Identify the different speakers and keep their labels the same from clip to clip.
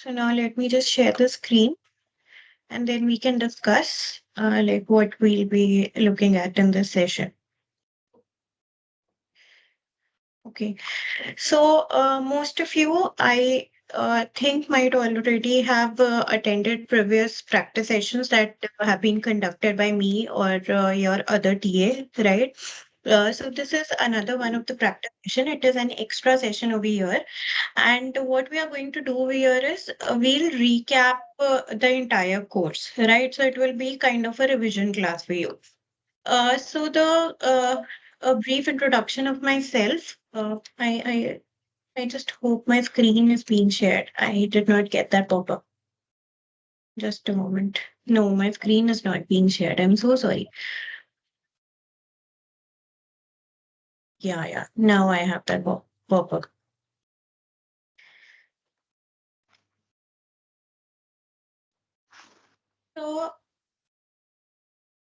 Speaker 1: So now let me just share the screen and then we can discuss like what we'll be looking at in this session. Okay, so most of you, I think might already have attended previous practice sessions that have been conducted by me or your other TA, right? So this is another one of the practice session. It is an extra session over here. And what we are going to do over here is we'll recap the entire course, right? So it will be kind of a revision class for you. So the a brief introduction of myself. I just hope my screen is being shared. I did not get that pop-up. Just a moment. No, my screen is not being shared. I'm so sorry. Yeah. Now I have that pop-up. So,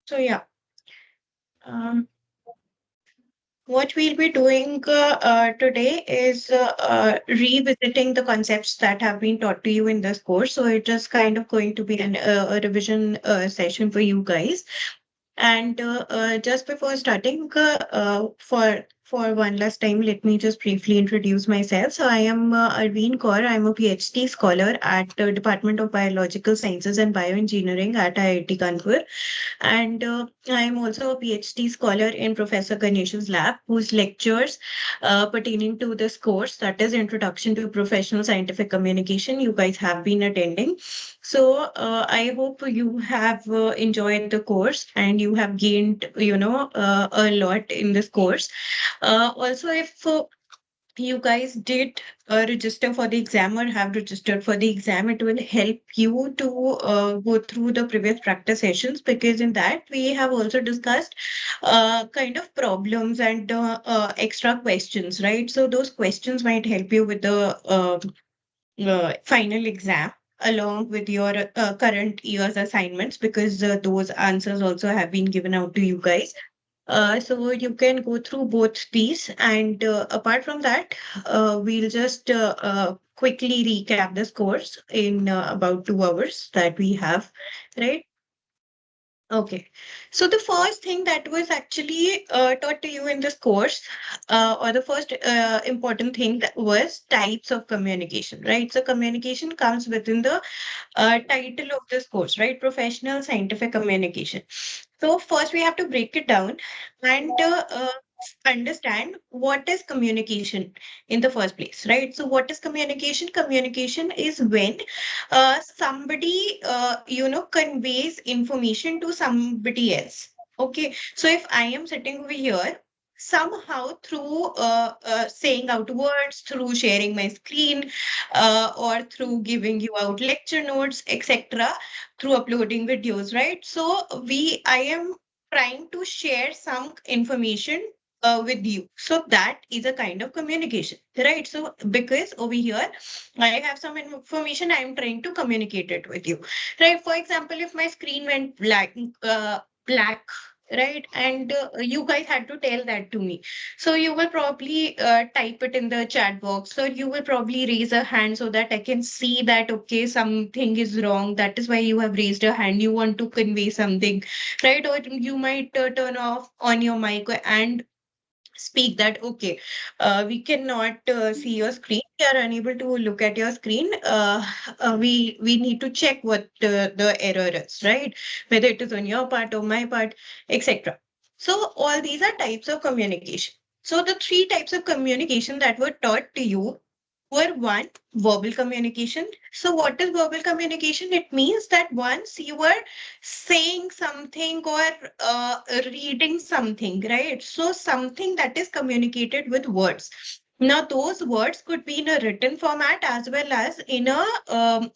Speaker 1: so yeah. Um, What we'll be doing today is revisiting the concepts that have been taught to you in this course. So it is kind of going to be a revision session for you guys. And just before starting, for one last time, let me just briefly introduce myself. So I am Arveen Kaur. I'm a PhD scholar at the Department of Biological Sciences and Bioengineering at IIT Kanpur. And I am also a PhD scholar in Professor Ganesh's lab, whose lectures pertaining to this course, that is Introduction to Professional Scientific Communication, you guys have been attending. So I hope you have enjoyed the course and you have gained, a lot in this course. Also, if you guys did register for the exam or have registered for the exam, it will help you to go through the previous practice sessions, because in that we have also discussed kind of problems and extra questions, right? So those questions might help you with the final exam along with your current year's assignments, because those answers also have been given out to you guys. So you can go through both these. And apart from that, we'll just quickly recap this course in about 2 hours that we have, right? Okay. So the first thing that was actually taught to you in this course, or the first important thing that was types of communication, right? So communication comes within the title of this course, right? Professional scientific communication. So first we have to break it down and understand what is communication in the first place, right? So what is communication? Communication is when somebody, conveys information to somebody else. Okay. So if I am sitting over here, somehow through saying out words, through sharing my screen, or through giving you out lecture notes, etc., through uploading videos, right? So I am trying to share some information with you. So that is a kind of communication, right? So because over here I have some information, I am trying to communicate it with you, right? For example, if my screen went black, right, and you guys had to tell that to me, so you will probably type it in the chat box, or you will probably raise a hand so that I can see that, okay, something is wrong. That is why you have raised a hand. You want to convey something, right? Or you might turn off on your mic and speak that, okay, we cannot see your screen. We are unable to look at your screen. We need to check what the error is, right? Whether it is on your part or my part, etc. So all these are types of communication. So the three types of communication that were taught to you were: one, verbal communication. So what is verbal communication? It means that once you are saying something or reading something, right? So something that is communicated with words. Now, those words could be in a written format as well as in a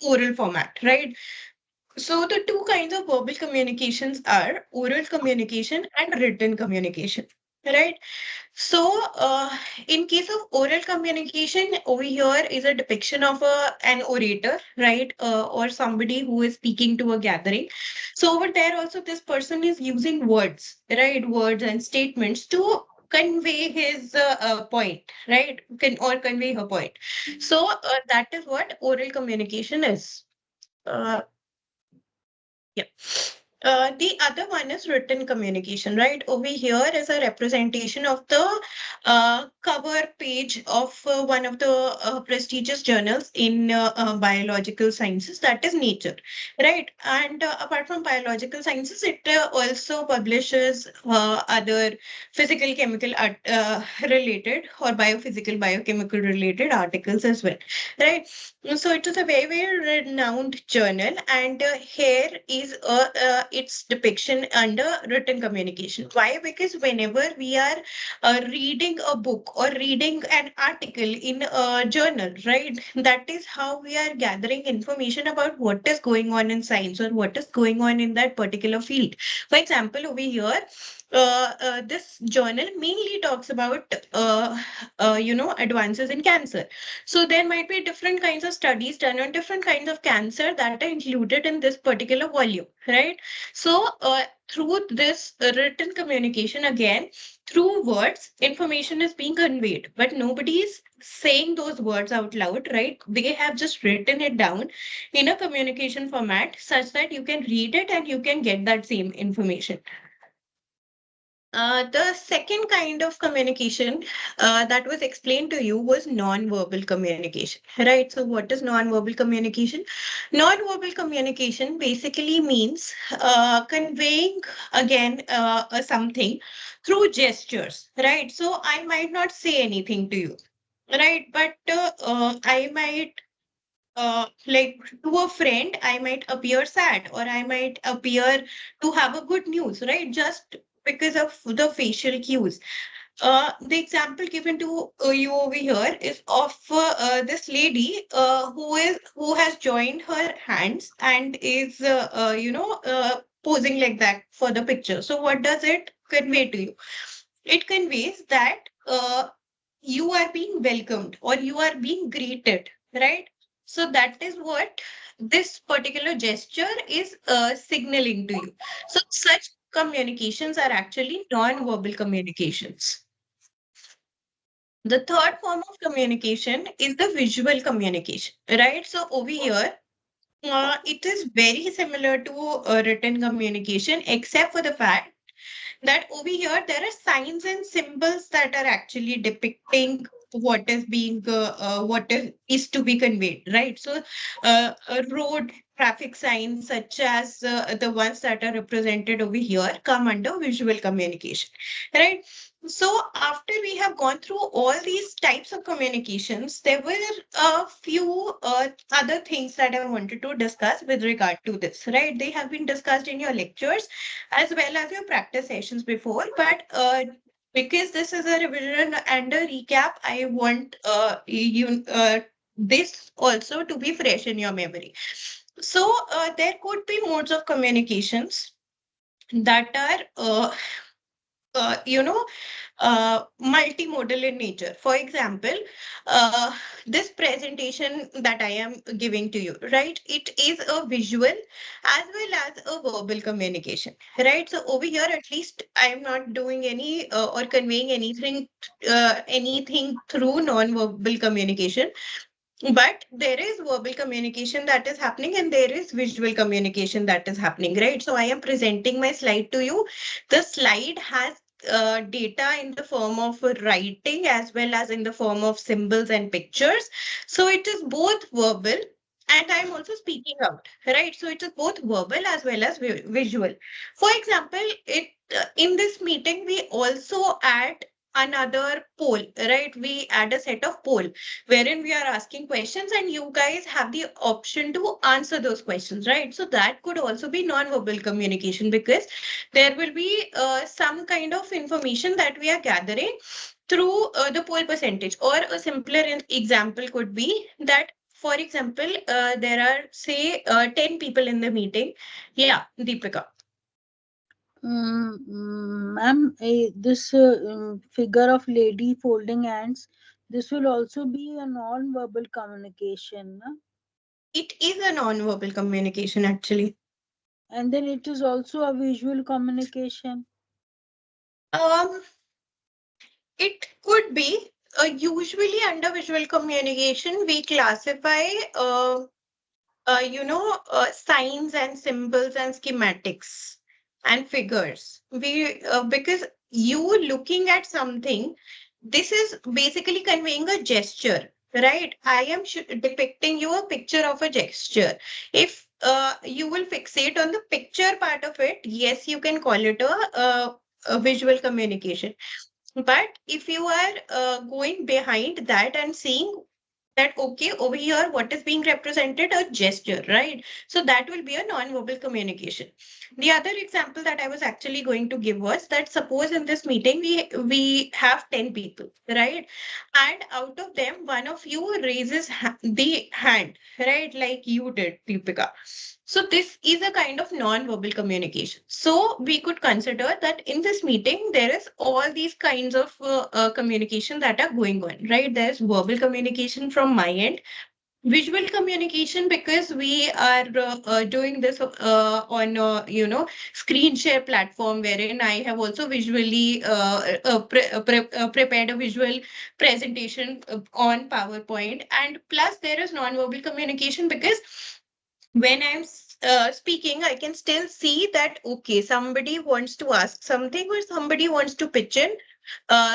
Speaker 1: oral format, right? So the two kinds of verbal communications are oral communication and written communication, right? So, in case of oral communication, over here is a depiction of an orator, right? Or somebody who is speaking to a gathering. So, over there also, this person is using words, right? Words and statements to convey his point, right? Or convey her point. So that is what oral communication is. Uh, yeah. The other one is written communication, right? Over here is a representation of the cover page of one of the prestigious journals in biological sciences, that is Nature, right? And apart from biological sciences, it also publishes other physical, chemical related or biophysical, biochemical related articles as well, right? So it is a very, very renowned journal, and here is its depiction under written communication. Why? Because whenever we are reading a book or reading an article in a journal, right, that is how we are gathering information about what is going on in science or what is going on in that particular field. For example, over here, this journal mainly talks about advances in cancer. So there might be different kinds of studies done on different kinds of cancer that are included in this particular volume, right? So through this written communication, again, through words, information is being conveyed, but nobody is saying those words out loud, right? They have just written it down in a communication format such that you can read it and you can get that same information. The second kind of communication that was explained to you was non-verbal communication, right? So, what is non-verbal communication? Non-verbal communication basically means conveying again something through gestures, right? So, I might not say anything to you, right? But I might like to a friend, I might appear sad or I might appear to have a good news, right? Just because of the facial cues. The example given to you over here is of this lady who has joined her hands and is posing like that for the picture. So what does it convey to you? It conveys that you are being welcomed or you are being greeted, right? So that is what this particular gesture is signaling to you. So such communications are actually non-verbal communications. The third form of communication is the visual communication, right? So over here, it is very similar to written communication, except for the fact that over here there are signs and symbols that are actually depicting what is to be conveyed, right? So a road traffic signs such as the ones that are represented over here come under visual communication, right? So after we have gone through all these types of communications, there were a few other things that I wanted to discuss with regard to this, right? They have been discussed in your lectures as well as your practice sessions before. But because this is a revision and a recap, I want this also to be fresh in your memory. So there could be modes of communications that are multimodal in nature. For example, uh, this presentation that I am giving to you, right? It is a visual as well as a verbal communication, right? So over here, at least I am not doing any or conveying anything through non-verbal communication. But there is verbal communication that is happening and there is visual communication that is happening, right? So I am presenting my slide to you. The slide has data in the form of writing as well as in the form of symbols and pictures. So it is both verbal and I'm also speaking out, right? So it is both verbal as well as visual. For example, in this meeting, we also add another poll, right? We add a set of poll wherein we are asking questions and you guys have the option to answer those questions, right? So that could also be non-verbal communication because there will be some kind of information that we are gathering through the poll percentage. Or a simpler example could be that, for example, there are, say, 10 people in the meeting. Yeah, Deepika.
Speaker 2: Ma'am, this figure of lady folding hands, this will also be a non-verbal communication, na?
Speaker 1: It is a non-verbal communication, actually.
Speaker 2: And then it is also a visual communication.
Speaker 1: Um, It could be. Usually under visual communication, we classify signs and symbols and schematics and figures. We Because you looking at something, this is basically conveying a gesture, right? I am depicting you a picture of a gesture. If you will fixate on the picture part of it, yes, you can call it a visual communication. But if you are going behind that and seeing that, okay, over here, what is being represented? A gesture, right? So that will be a non-verbal communication. The other example that I was actually going to give was that suppose in this meeting we have 10 people, right? And out of them, one of you raises the hand, right? Like you did, Deepika. So this is a kind of non-verbal communication. So we could consider that in this meeting, there is all these kinds of communication that are going on, right? There's verbal communication from my end, visual communication because we are doing this on screen share platform wherein I have also visually prepared a visual presentation on PowerPoint, and plus there is non-verbal communication because when I'm speaking, I can still see that, okay, somebody wants to ask something or somebody wants to pitch in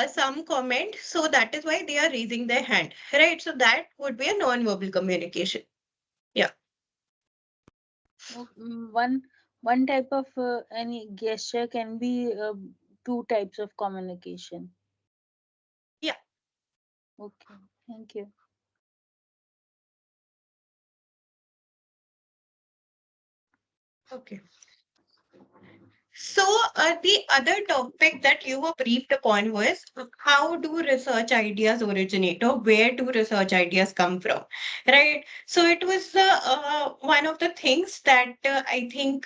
Speaker 1: some comment. So that is why they are raising their hand, right? So that would be a non-verbal communication. Yeah.
Speaker 2: One type of any gesture can be two types of communication.
Speaker 1: Yeah.
Speaker 2: Okay, thank you.
Speaker 1: Okay. So, the other topic that you were briefed upon was how do research ideas originate or where do research ideas come from, right? So, it was one of the things that I think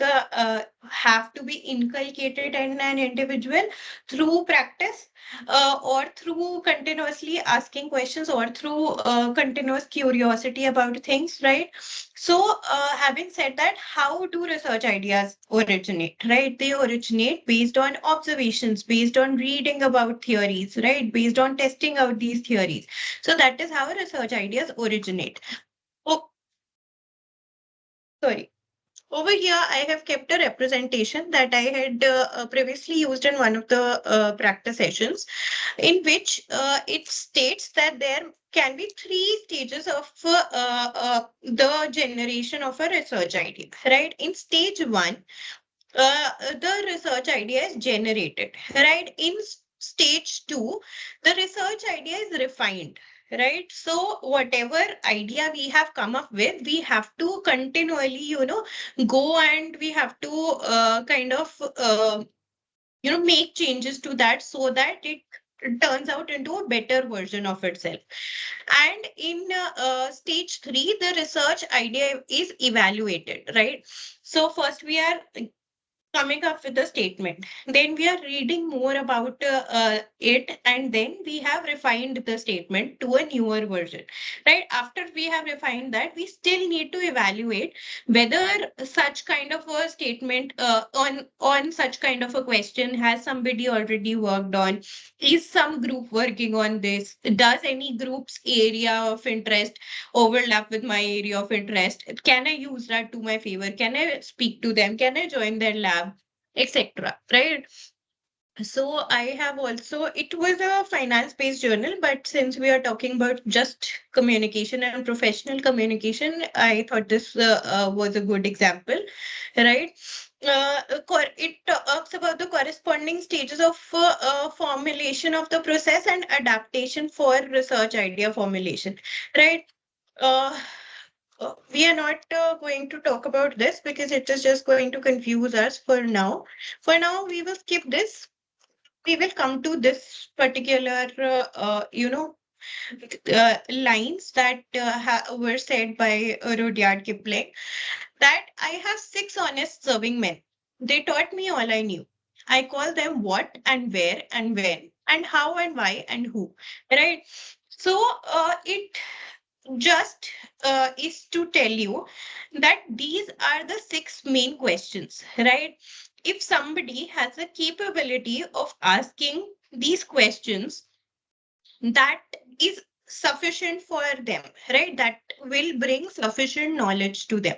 Speaker 1: have to be inculcated in an individual through practice or through continuously asking questions or through continuous curiosity about things, right? So, having said that, how do research ideas originate, right? They originate based on observations, based on reading about theories, right? Based on testing out these theories. So, that is how research ideas originate. Oh, sorry. Over here, I have kept a representation that I had previously used in one of the practice sessions, in which it states that there can be three stages of the generation of a research idea, right? In stage one, the research idea is generated, right? In stage two, the research idea is refined, right? So whatever idea we have come up with, we have to continually, go and we have to make changes to that so that it turns out into a better version of itself. And in stage three, the research idea is evaluated, right? So first we are coming up with a statement. Then we are reading more about it, and then we have refined the statement to a newer version. Right after we have refined that, we still need to evaluate whether such kind of a statement on such kind of a question has somebody already worked on. Is some group working on this? Does any group's area of interest overlap with my area of interest? Can I use that to my favor? Can I speak to them? Can I join their lab, etc.? Right. So I have also, it was a finance based journal, but since we are talking about just communication and professional communication, I thought this was a good example, right? It talks about the corresponding stages of formulation of the process and adaptation for research idea formulation, right? Uh, we are not going to talk about this because it is just going to confuse us for now. For now, we will skip this. We will come to this particular, lines that were said by Rudyard Kipling, that I have six honest serving men. They taught me all I knew. I call them what and where and when and how and why and who. Right. So it just is to tell you that these are the six main questions, right? If somebody has the capability of asking these questions, that is sufficient for them, right? That will bring sufficient knowledge to them,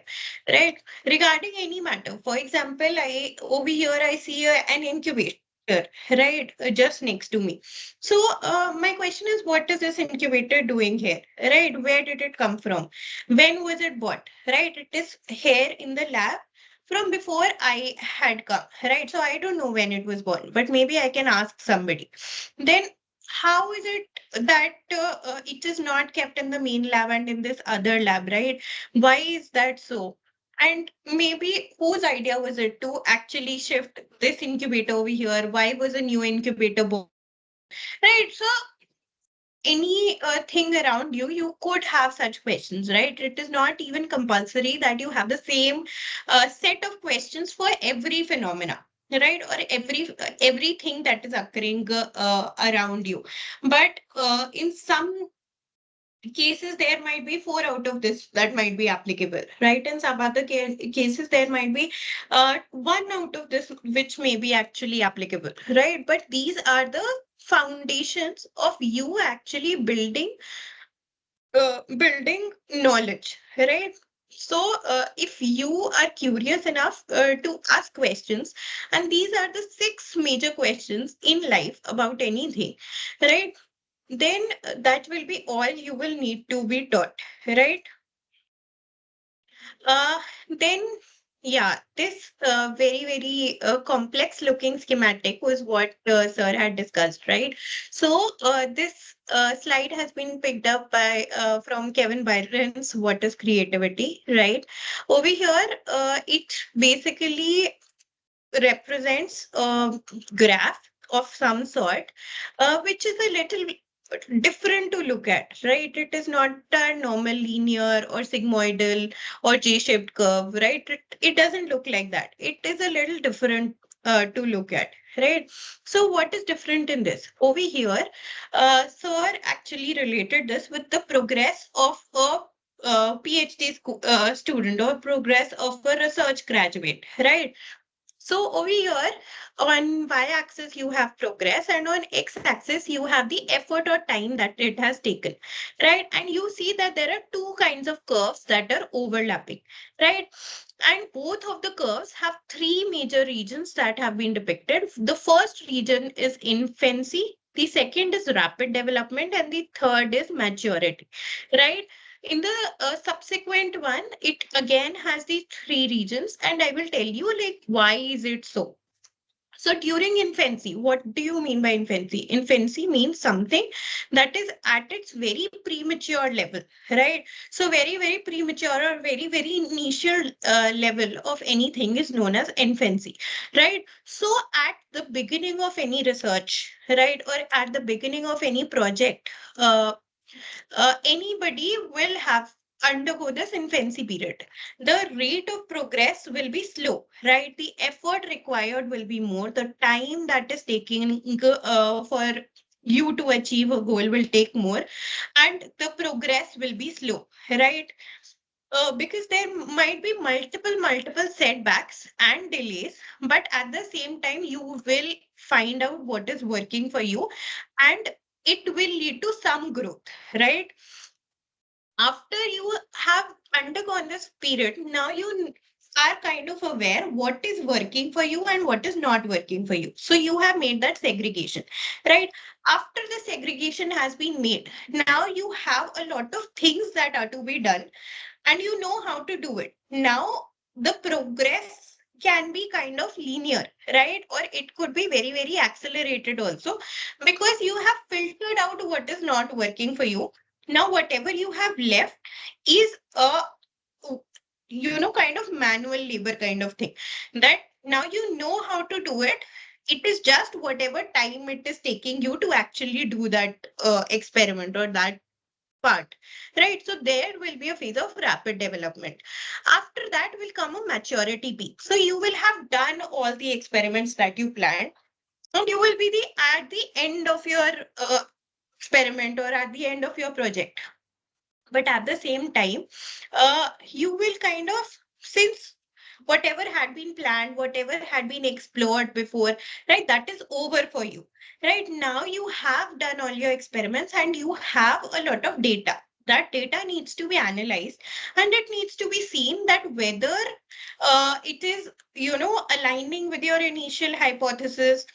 Speaker 1: right? Regarding any matter. For example, I over here I see an incubator, right, just next to me. So my question is, what is this incubator doing here, right? Where did it come from? When was it bought, right? It is here in the lab from before I had come, right? So I don't know when it was born, but maybe I can ask somebody. Then how is it that it is not kept in the main lab and in this other lab, right? Why is that so? And maybe whose idea was it to actually shift this incubator over here? Why was a new incubator born? Right. So any thing around you, you could have such questions, right? It is not even compulsory that you have the same set of questions for every phenomena, right? Or everything that is occurring around you. But in some cases there might be four out of this that might be applicable, right? In some other cases there might be one out of this which may be actually applicable, right? But these are the foundations of you actually building knowledge, right? So if you are curious enough to ask questions, and these are the six major questions in life about anything, right? Then that will be all you will need to be taught, right? Then, yeah, this very complex looking schematic was what Sir had discussed, right? So, this slide has been picked up by from Kevin Byron's What is Creativity, right? Over here, it basically represents a graph of some sort, which is a little different to look at, right? It is not a normal linear or sigmoidal or J-shaped curve, right? It doesn't look like that. It is a little different to look at, right? So what is different in this? Over here, Sir actually related this with the progress of a PhD student or progress of a research graduate, right? So over here on y-axis you have progress and on x-axis you have the effort or time that it has taken, right? And you see that there are two kinds of curves that are overlapping, right? And both of the curves have three major regions that have been depicted. The first region is infancy, the second is rapid development, and the third is maturity, right? In the subsequent one, it again has the three regions, and I will tell you like why is it so. So during infancy, what do you mean by infancy? Infancy means something that is at its very premature level, right? So very premature or very initial level of anything is known as infancy, right? So at the beginning of any research, right, or at the beginning of any project, anybody will have undergo this infancy period. The rate of progress will be slow, right? The effort required will be more. The time that is taking for you to achieve a goal will take more, and the progress will be slow, right? Because there might be multiple setbacks and delays, but at the same time you will find out what is working for you, and it will lead to some growth, right? After you have undergone this period, now you are kind of aware what is working for you and what is not working for you. So you have made that segregation, right? After the segregation has been made, now you have a lot of things that are to be done and you know how to do it. Now the progress can be kind of linear, right? Or it could be very accelerated also, because you have filtered out what is not working for you. Now whatever you have left is a, kind of manual labor kind of thing, that now you know how to do it. It is just whatever time it is taking you to actually do that experiment or that part, right? So there will be a phase of rapid development. After that will come a maturity peak. So you will have done all the experiments that you planned, and you will be the at the end of your experiment or at the end of your project. But at the same time, you will kind of, since whatever had been planned, whatever had been explored before, right? That is over for you. Right now, you have done all your experiments and you have a lot of data. That data needs to be analyzed, and it needs to be seen that whether it is, aligning with your initial hypothesis,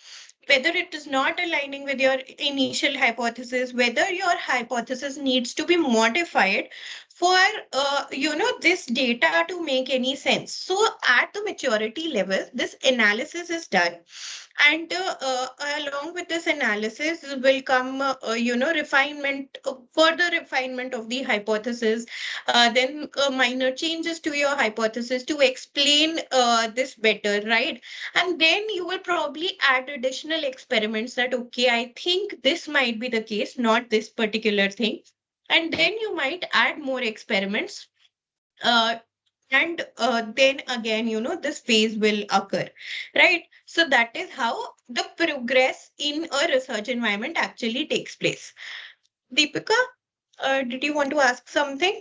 Speaker 1: whether it is not aligning with your initial hypothesis, whether your hypothesis needs to be modified for this data to make any sense. So at the maturity level, this analysis is done, and along with this analysis will come refinement, further refinement of the hypothesis, then minor changes to your hypothesis to explain this better, right? And then you will probably add additional experiments that, okay, I think this might be the case, not this particular thing. And then you might add more experiments. Uh, and then again, this phase will occur, right? So that is how the progress in a research environment actually takes place. Deepika, did you want to ask something?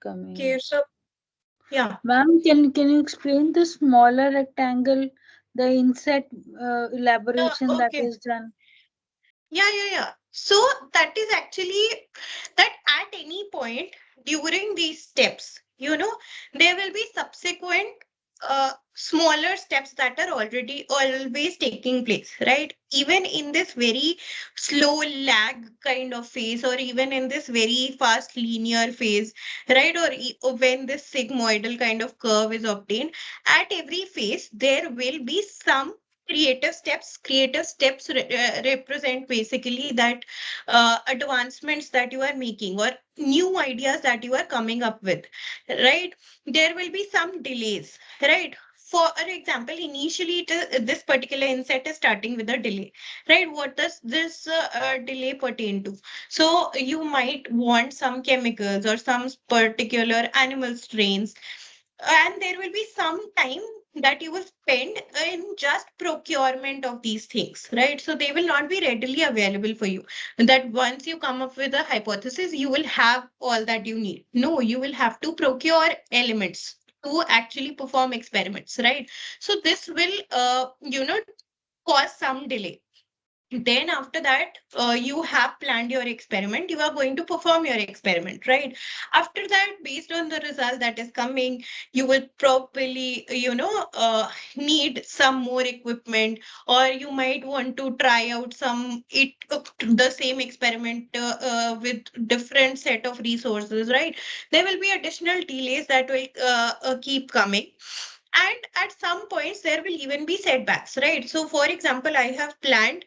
Speaker 1: Okay,
Speaker 2: Coming.
Speaker 1: so yeah.
Speaker 2: Ma'am, can you explain the smaller rectangle, the inset elaboration that
Speaker 1: Okay.
Speaker 2: is done?
Speaker 1: Yeah. So that is actually that at any point during these steps, there will be subsequent smaller steps that are already always taking place, right? Even in this very slow lag kind of phase, or even in this very fast linear phase, right? Or when this sigmoidal kind of curve is obtained, at every phase, there will be some creative steps represent basically that advancements that you are making, or new ideas that you are coming up with, right? There will be some delays, right? For example, initially this particular inset is starting with a delay, right? What does this delay pertain to? So you might want some chemicals or some particular animal strains, and there will be some time that you will spend in just procurement of these things, right? So they will not be readily available for you. That once you come up with a hypothesis, you will have all that you need. No, you will have to procure elements to actually perform experiments, right? So this will, cause some delay. Then after that, you have planned your experiment, you are going to perform your experiment, right? After that, based on the result that is coming, you will probably need some more equipment, or you might want to try out the same experiment with different set of resources, right? There will be additional delays that will keep coming, and at some points there will even be setbacks, right? So for example, I have planned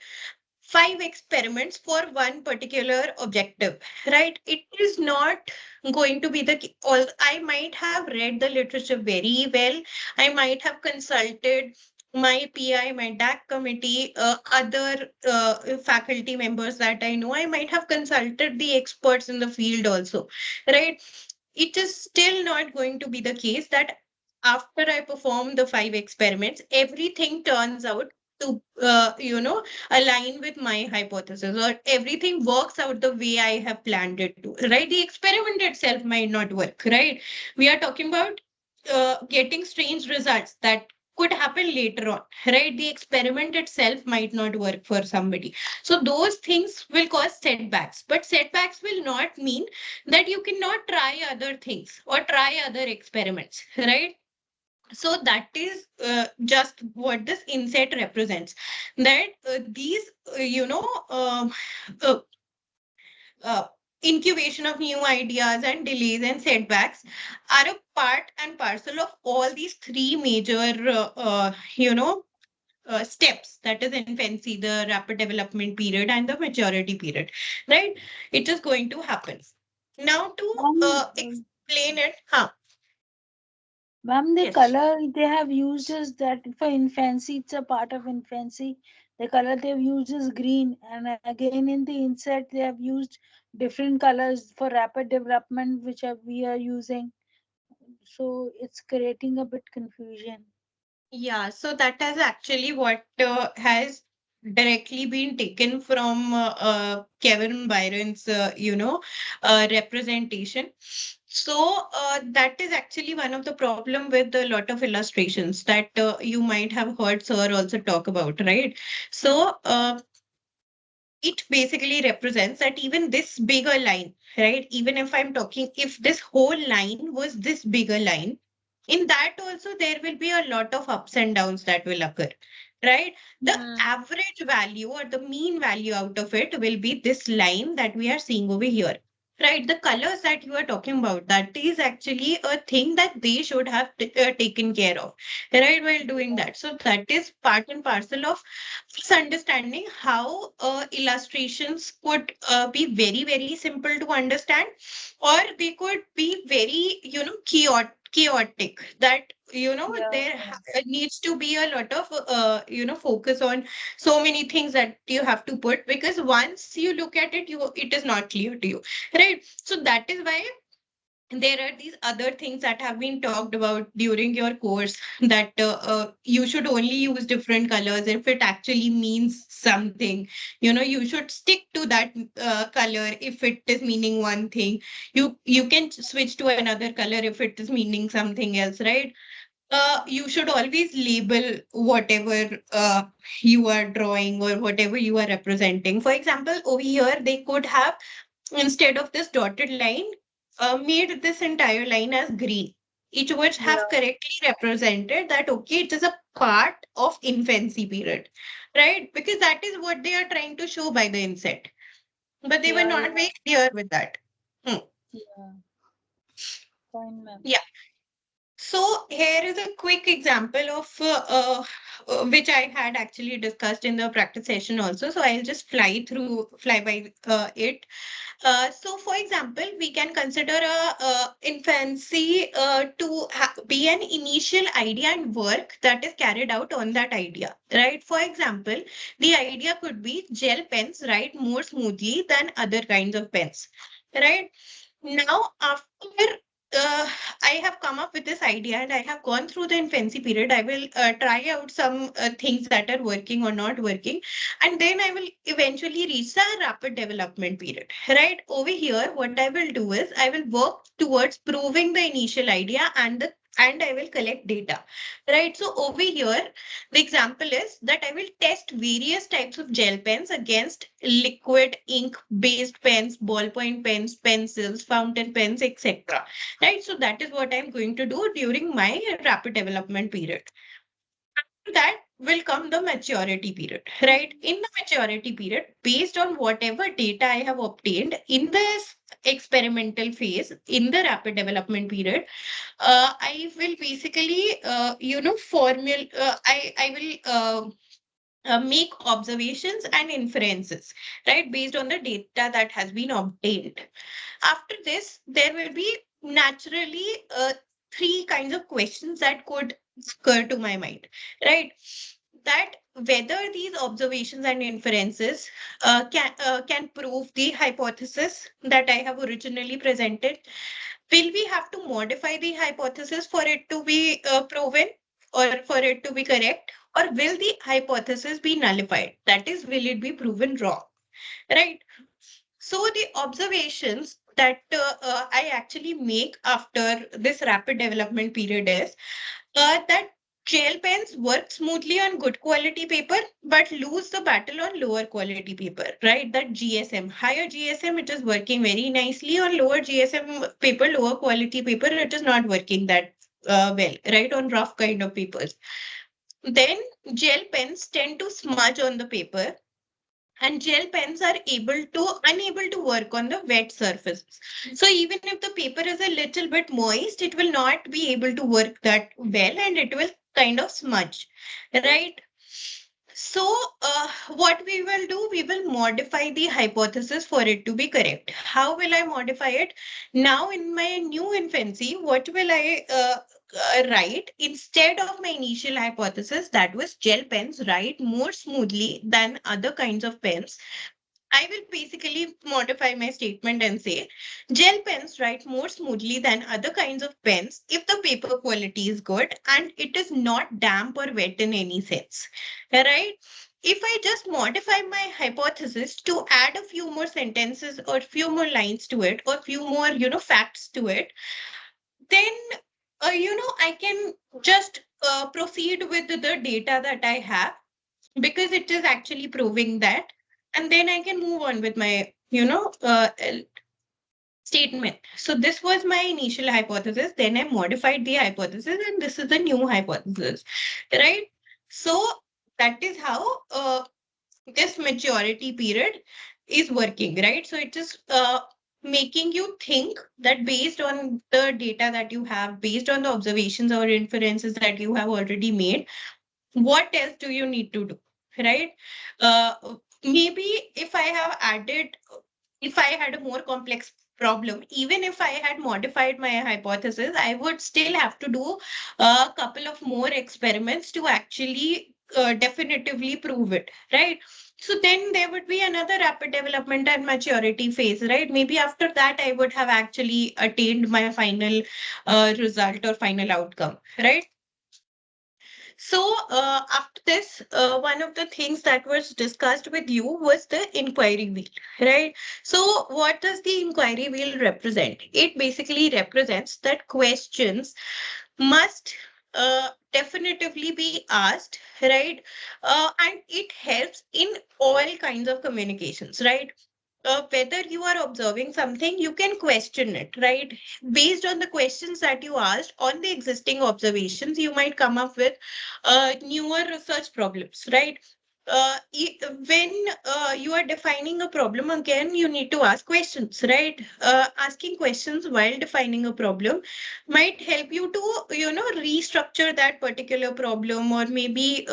Speaker 1: 5 experiments for one particular objective, right? It is not going to be all. I might have read the literature very well. I might have consulted my PI, my DAC committee, other faculty members that I know. I might have consulted the experts in the field also, right? It is still not going to be the case that after I perform the 5 experiments, everything turns out to, align with my hypothesis, or everything works out the way I have planned it to, right? The experiment itself might not work, right? We are talking about getting strange results that could happen later on, right? The experiment itself might not work for somebody. So those things will cause setbacks, but setbacks will not mean that you cannot try other things or try other experiments, right? So that is just what this inset represents, that these uh, uh, incubation of new ideas and delays and setbacks are a part and parcel of all these three major steps, that is infancy, the rapid development period, and the maturity period, right? It is going to happen. Now to explain it, huh?
Speaker 2: Ma'am, the
Speaker 1: Yes.
Speaker 2: color they have used is that for infancy, it's a part of infancy. The color they've used is green, and again in the inset they have used different colors for rapid development, which we are using. So it's creating a bit confusion.
Speaker 1: Yeah, so that is actually what has directly been taken from Kevin Byron's, representation. So that is actually one of the problem with a lot of illustrations that you might have heard Sir also talk about, right? So it basically represents that even this bigger line, right? Even if I'm talking, if this whole line was this bigger line, in that also there will be a lot of ups and downs that will occur, right? The
Speaker 2: Hmm.
Speaker 1: average value or the mean value out of it will be this line that we are seeing over here. Right, the colors that you are talking about, that is actually a thing that they should have taken care of, right, while doing that. So that is part and parcel of us understanding how illustrations could be very, very simple to understand, or they could be very, chaotic. That
Speaker 2: Yeah,
Speaker 1: there
Speaker 2: yeah,
Speaker 1: needs to be a lot of focus on so many things that you have to put, because once you look at it, it is not clear to you, right? So that is why there are these other things that have been talked about during your course, that you should only use different colors if it actually means something. You should stick to that color if it is meaning one thing. You can switch to another color if it is meaning something else, right? You should always label whatever you are drawing or whatever you are representing. For example, over here they could have, instead of this dotted line, made this entire line as green. It would have
Speaker 2: yeah,
Speaker 1: correctly represented that, okay, it is a part of infancy period, right? Because that is what they are trying to show by the inset. But they were
Speaker 2: yeah,
Speaker 1: not
Speaker 2: yeah,
Speaker 1: very clear with that. Hmm.
Speaker 2: yeah. Fine, ma'am.
Speaker 1: Yeah. So here is a quick example of which I had actually discussed in the practice session also. So I'll just fly by it. So, for example, we can consider a infancy to be an initial idea and work that is carried out on that idea, right? For example, the idea could be gel pens write more smoothly than other kinds of pens, right? Now, after I have come up with this idea and I have gone through the infancy period, I will try out some things that are working or not working, and then I will eventually reach the rapid development period. Right over here, what I will do is I will work towards proving the initial idea and I will collect data. Right. So over here, the example is that I will test various types of gel pens against liquid ink based pens, ballpoint pens, pencils, fountain pens, etc. Right. So that is what I'm going to do during my rapid development period. After that will come the maturity period, right? In the maturity period, based on whatever data I have obtained in this experimental phase, in the rapid development period, I will basically, I will make observations and inferences, right, based on the data that has been obtained. After this, there will be naturally three kinds of questions that could occur to my mind, right? That whether these observations and inferences can prove the hypothesis that I have originally presented. Will we have to modify the hypothesis for it to be proven or for it to be correct? Or will the hypothesis be nullified? That is, will it be proven wrong? Right? So the observations that I actually make after this rapid development period is that gel pens work smoothly on good quality paper, but lose the battle on lower quality paper, right? That GSM, higher GSM, it is working very nicely. On lower GSM paper, lower quality paper, it is not working that well, right? On rough kind of papers. Then gel pens tend to smudge on the paper, and gel pens are unable to work on the wet surfaces. So even if the paper is a little bit moist, it will not be able to work that well, and it will kind of smudge, right? So what we will do, we will modify the hypothesis for it to be correct. How will I modify it? Now in my new infancy, what will I write? Instead of my initial hypothesis, that was gel pens write more smoothly than other kinds of pens, I will basically modify my statement and say gel pens write more smoothly than other kinds of pens if the paper quality is good and it is not damp or wet in any sense. Right? if I just modify my hypothesis to add a few more sentences or few more lines to it or few more, facts to it, then, I can just proceed with the data that I have because it is actually proving that. And then I can move on with my, statement. So this was my initial hypothesis. Then I modified the hypothesis, and this is the new hypothesis, right? So that is how this maturity period is working, right? So it is making you think that based on the data that you have, based on the observations or inferences that you have already made, what else do you need to do, right? uh, Maybe if I have added, if I had a more complex problem, even if I had modified my hypothesis, I would still have to do a couple of more experiments to actually definitively prove it, right? So then there would be another rapid development and maturity phase, right? Maybe after that, I would have actually attained my final result or final outcome, right? So, after this, one of the things that was discussed with you was the inquiry wheel, right? So, what does the inquiry wheel represent? It basically represents that questions must definitively be asked, right? And it helps in all kinds of communications, right? Whether you are observing something, you can question it, right? Based on the questions that you asked on the existing observations, you might come up with newer research problems, right? When you are defining a problem again, you need to ask questions, right? Asking questions while defining a problem might help you to, restructure that particular problem, or maybe,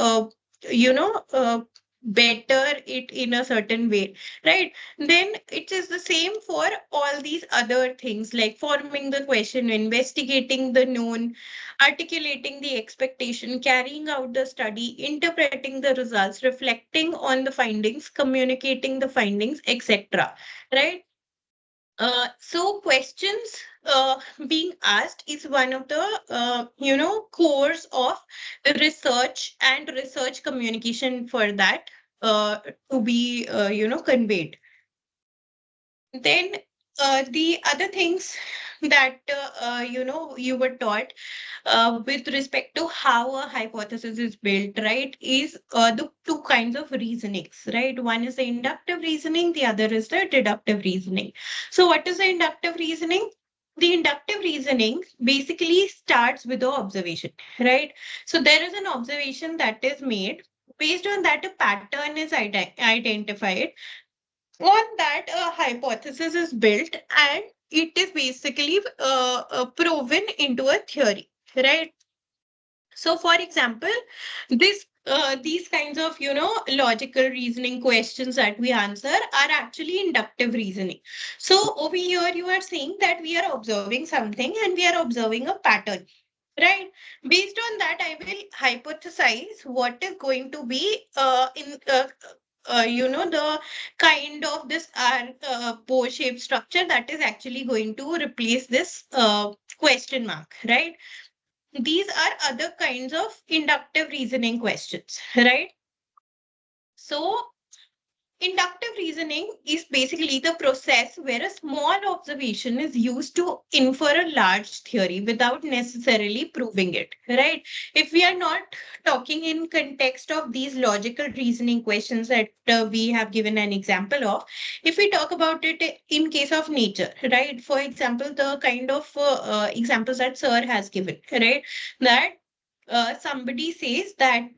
Speaker 1: better it in a certain way, right? Then it is the same for all these other things like forming the question, investigating the known, articulating the expectation, carrying out the study, interpreting the results, reflecting on the findings, communicating the findings, etc. Right? So questions being asked is one of the cores of research and research communication for that to be conveyed. Then the other things that you were taught with respect to how a hypothesis is built, right, is the two kinds of reasonings, right? One is the inductive reasoning, the other is the deductive reasoning. So what is the inductive reasoning? The inductive reasoning basically starts with the observation, right? So there is an observation that is made. Based on that, a pattern is identified. On that, a hypothesis is built, and it is basically proven into a theory, right? So for example, these kinds of logical reasoning questions that we answer are actually inductive reasoning. So over here you are saying that we are observing something and we are observing a pattern, right? Based on that, I will hypothesize what is going to be in the kind of this bow-shaped structure that is actually going to replace this question mark, right? These are other kinds of inductive reasoning questions, right? So inductive reasoning is basically the process where a small observation is used to infer a large theory without necessarily proving it, right? If we are not talking in context of these logical reasoning questions that we have given an example of, if we talk about it in case of nature, right? For example, the kind of examples that Sir has given, right? That somebody says that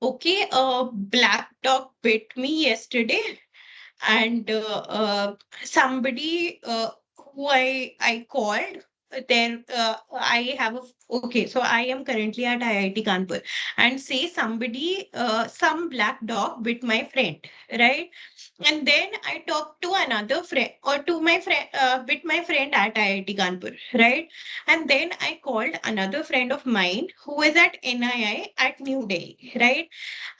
Speaker 1: okay, a black dog bit me yesterday, and somebody who I called. Then I have a okay. So I am currently at IIT Kanpur, and say somebody, some black dog bit my friend, right? And then I talked to another friend or to my friend, with my friend at IIT Kanpur, right? And then I called another friend of mine who is at NII at New Delhi, right?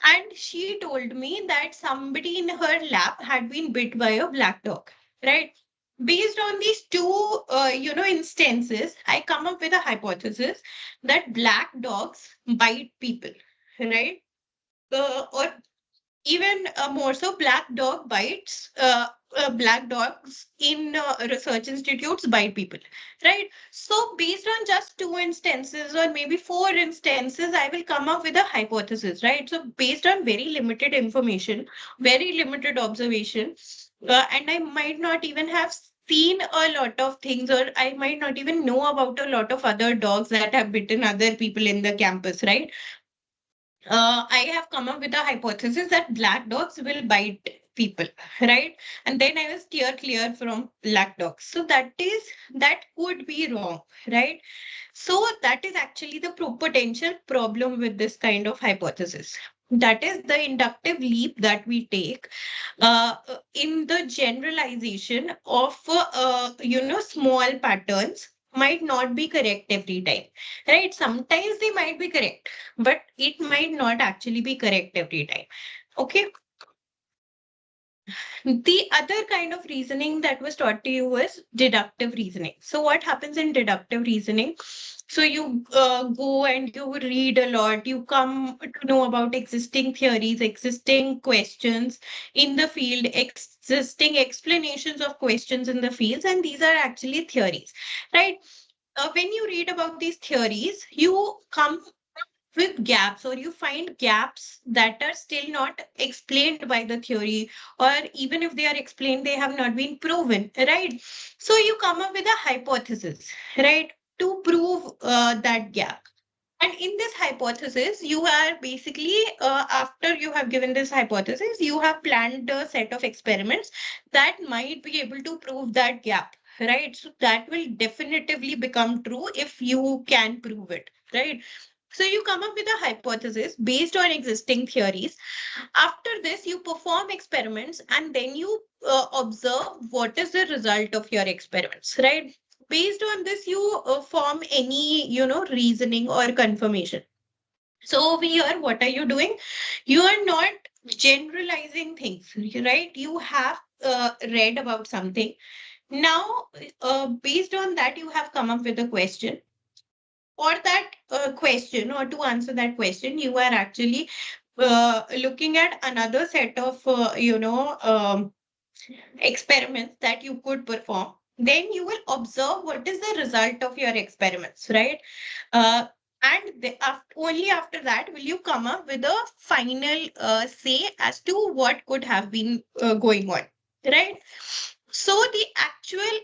Speaker 1: And she told me that somebody in her lab had been bit by a black dog, right? Based on these two, instances, I come up with a hypothesis that black dogs bite people, right? or even more so, black dog bites, black dogs in research institutes bite people, right? So, based on just two instances or maybe four instances, I will come up with a hypothesis, right? So, based on very limited information, very limited observation, and I might not even have seen a lot of things, or I might not even know about a lot of other dogs that have bitten other people in the campus, right? I have come up with a hypothesis that black dogs will bite people, right? And then I will steer clear from black dogs. So that could be wrong, right? So that is actually the potential problem with this kind of hypothesis. That is the inductive leap that we take in the generalization of small patterns might not be correct every time, right? Sometimes they might be correct, but it might not actually be correct every time. Okay. The other kind of reasoning that was taught to you is deductive reasoning. So, what happens in deductive reasoning? So, you go and you read a lot, you come to know about existing theories, existing questions in the field, existing explanations of questions in the fields, and these are actually theories, right? When you read about these theories, you come with gaps, or you find gaps that are still not explained by the theory, or even if they are explained, they have not been proven, right? So you come up with a hypothesis, right, to prove that gap. And in this hypothesis, you are basically, after you have given this hypothesis, you have planned a set of experiments that might be able to prove that gap, right? So that will definitively become true if you can prove it, right? So you come up with a hypothesis based on existing theories. After this, you perform experiments and then you observe what is the result of your experiments, right? Based on this, you form any, reasoning or confirmation. So over here, what are you doing? You are not generalizing things, right? You have read about something. Now, based on that, you have come up with a question. For that question, or to answer that question, you are actually looking at another set of, experiments that you could perform. Then you will observe what is the result of your experiments, right? Uh, and only after that will you come up with a final say as to what could have been going on, right? So the actual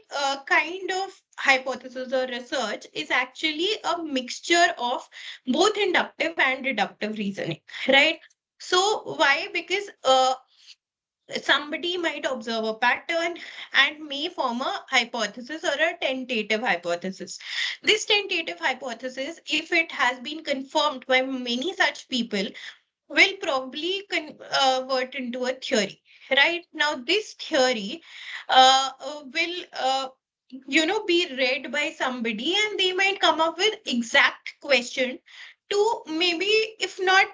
Speaker 1: kind of hypothesis or research is actually a mixture of both inductive and deductive reasoning, right? So why? Because somebody might observe a pattern and may form a hypothesis or a tentative hypothesis. This tentative hypothesis, if it has been confirmed by many such people, will probably convert into a theory. Right now, this theory will be read by somebody, and they might come up with exact question to, maybe if not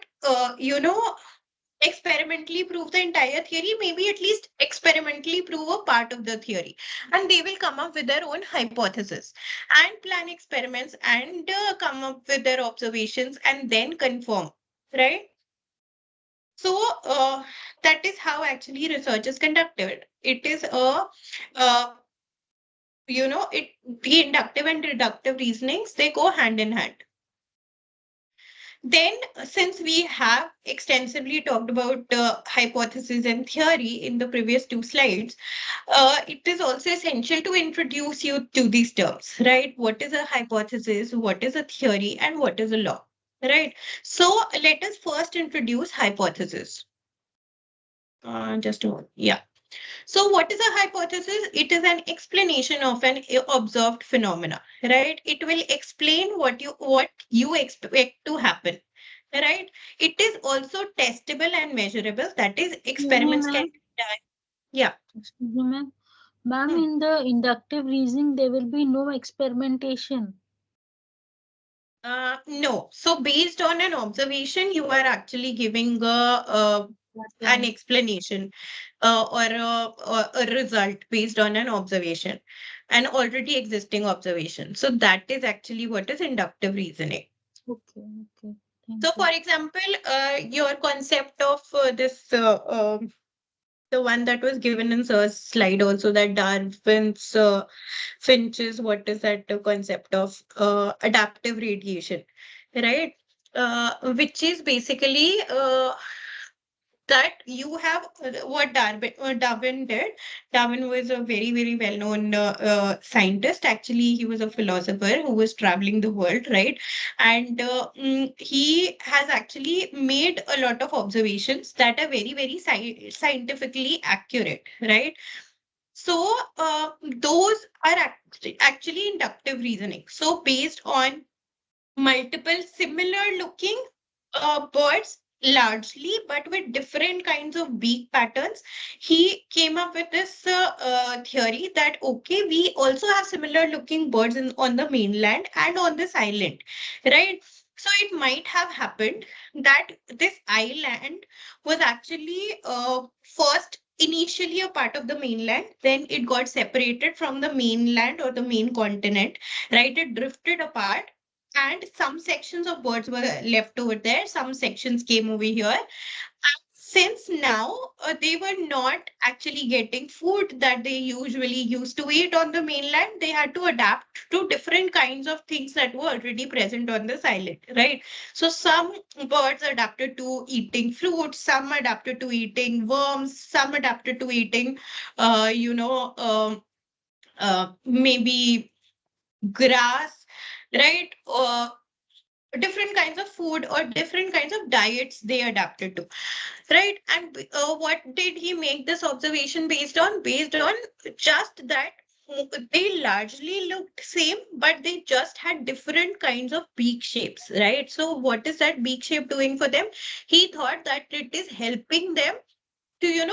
Speaker 1: experimentally prove the entire theory, maybe at least experimentally prove a part of the theory. And they will come up with their own hypothesis and plan experiments and come up with their observations and then confirm, right? So that is how actually research is conducted. It is uh, it the inductive and deductive reasonings, they go hand in hand. Then, since we have extensively talked about hypothesis and theory in the previous two slides, it is also essential to introduce you to these terms, right? What is a hypothesis, what is a theory, and what is a law, right? So let us first introduce hypothesis. Just a moment. Yeah. So what is a hypothesis? It is an explanation of an observed phenomena, right? It will explain what you expect to happen, right? It is also testable and measurable. That is,
Speaker 2: Excuse me,
Speaker 1: experiments can
Speaker 2: ma'am.
Speaker 1: be done. Yeah.
Speaker 2: Excuse me, ma'am. Ma'am,
Speaker 1: Hmm.
Speaker 2: in the inductive reasoning, there will be no experimentation.
Speaker 1: No. So based on an observation, you are actually giving an
Speaker 2: Pattern.
Speaker 1: explanation or a result based on an observation, an already existing observation. So that is actually what is inductive reasoning.
Speaker 2: Okay, okay. Thank
Speaker 1: So,
Speaker 2: you.
Speaker 1: for example, your concept of the one that was given in Sir's slide also, that Darwin's finches, what is that concept of adaptive radiation, right? Which is basically that you have what Darwin did. Darwin was a very, very well-known scientist. Actually, he was a philosopher who was traveling the world, right? And he has actually made a lot of observations that are very, very scientifically accurate, right? So those are actually inductive reasoning. So based on multiple similar looking birds largely, but with different kinds of beak patterns, he came up with this theory that okay, we also have similar looking birds on the mainland and on this island, right? So it might have happened that this island was actually first initially a part of the mainland, then it got separated from the mainland or the main continent, right? It drifted apart, and some sections of birds were left over there, some sections came over here. Since now they were not actually getting food that they usually used to eat on the mainland, they had to adapt to different kinds of things that were already present on this island, right? So some birds adapted to eating fruits, some adapted to eating worms, some adapted to eating uh, you know um, maybe grass, right? Different kinds of food or different kinds of diets they adapted to, right? And what did he make this observation based on? Based on just that they largely looked same, but they just had different kinds of beak shapes, right? So what is that beak shape doing for them? He thought that it is helping them to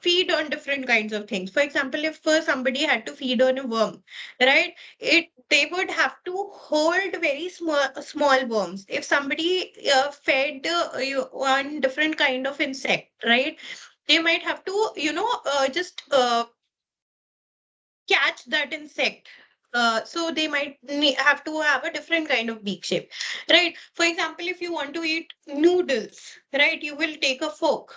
Speaker 1: feed on different kinds of things. For example, if somebody had to feed on a worm, right, it they would have to hold very small worms. If somebody fed on different kind of insect, right, they might have to just catch that insect. So they might have to have a different kind of beak shape, right? For example, if you want to eat noodles, right, you will take a fork.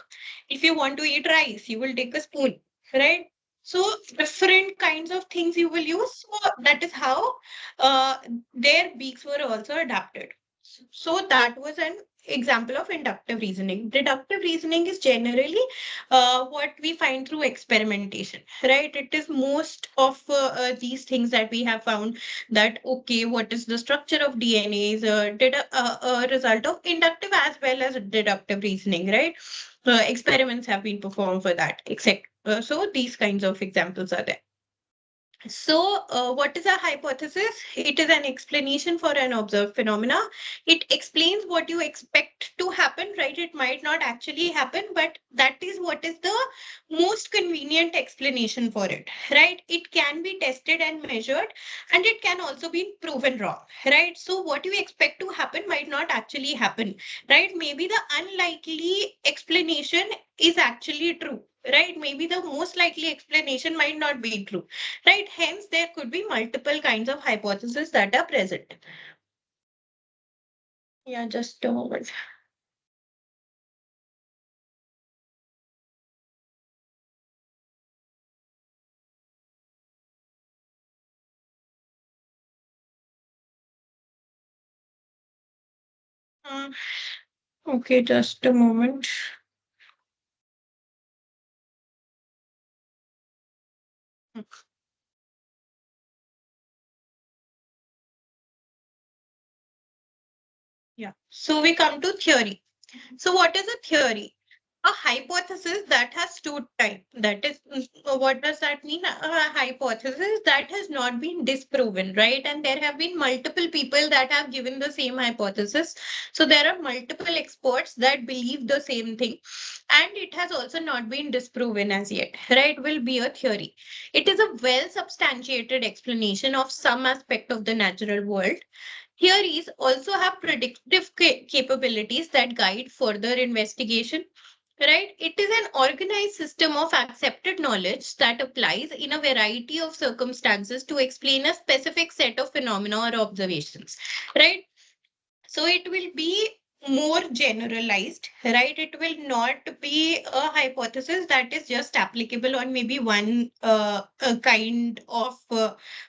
Speaker 1: If you want to eat rice, you will take a spoon, right? So different kinds of things you will use. So that is how uh, their beaks were also adapted. So that was an example of inductive reasoning. Deductive reasoning is generally what we find through experimentation, right? It is most of these things that we have found that, okay, what is the structure of DNA is a result of inductive as well as deductive reasoning, right? Experiments have been performed for that, except so these kinds of examples are there. So, what is a hypothesis? It is an explanation for an observed phenomena. It explains what you expect to happen, right? It might not actually happen, but that is what is the most convenient explanation for it, right? It can be tested and measured, and it can also be proven wrong, right? So, what you expect to happen might not actually happen, right? Maybe the unlikely explanation is actually true, right? Maybe the most likely explanation might not be true, right? Hence, there could be multiple kinds of hypotheses that are present. Yeah, just a moment. Uh, okay, just a moment. Yeah. So we come to theory. So what is a theory? A hypothesis that has stood time. That is, what does that mean? A hypothesis that has not been disproven, right? And there have been multiple people that have given the same hypothesis. So there are multiple experts that believe the same thing. And it has also not been disproven as yet, right? Will be a theory. It is a well substantiated explanation of some aspect of the natural world. Theories also have predictive capabilities that guide further investigation, right? It is an organized system of accepted knowledge that applies in a variety of circumstances to explain a specific set of phenomena or observations, right? So it will be more generalized, right? It will not be a hypothesis that is just applicable on maybe one kind of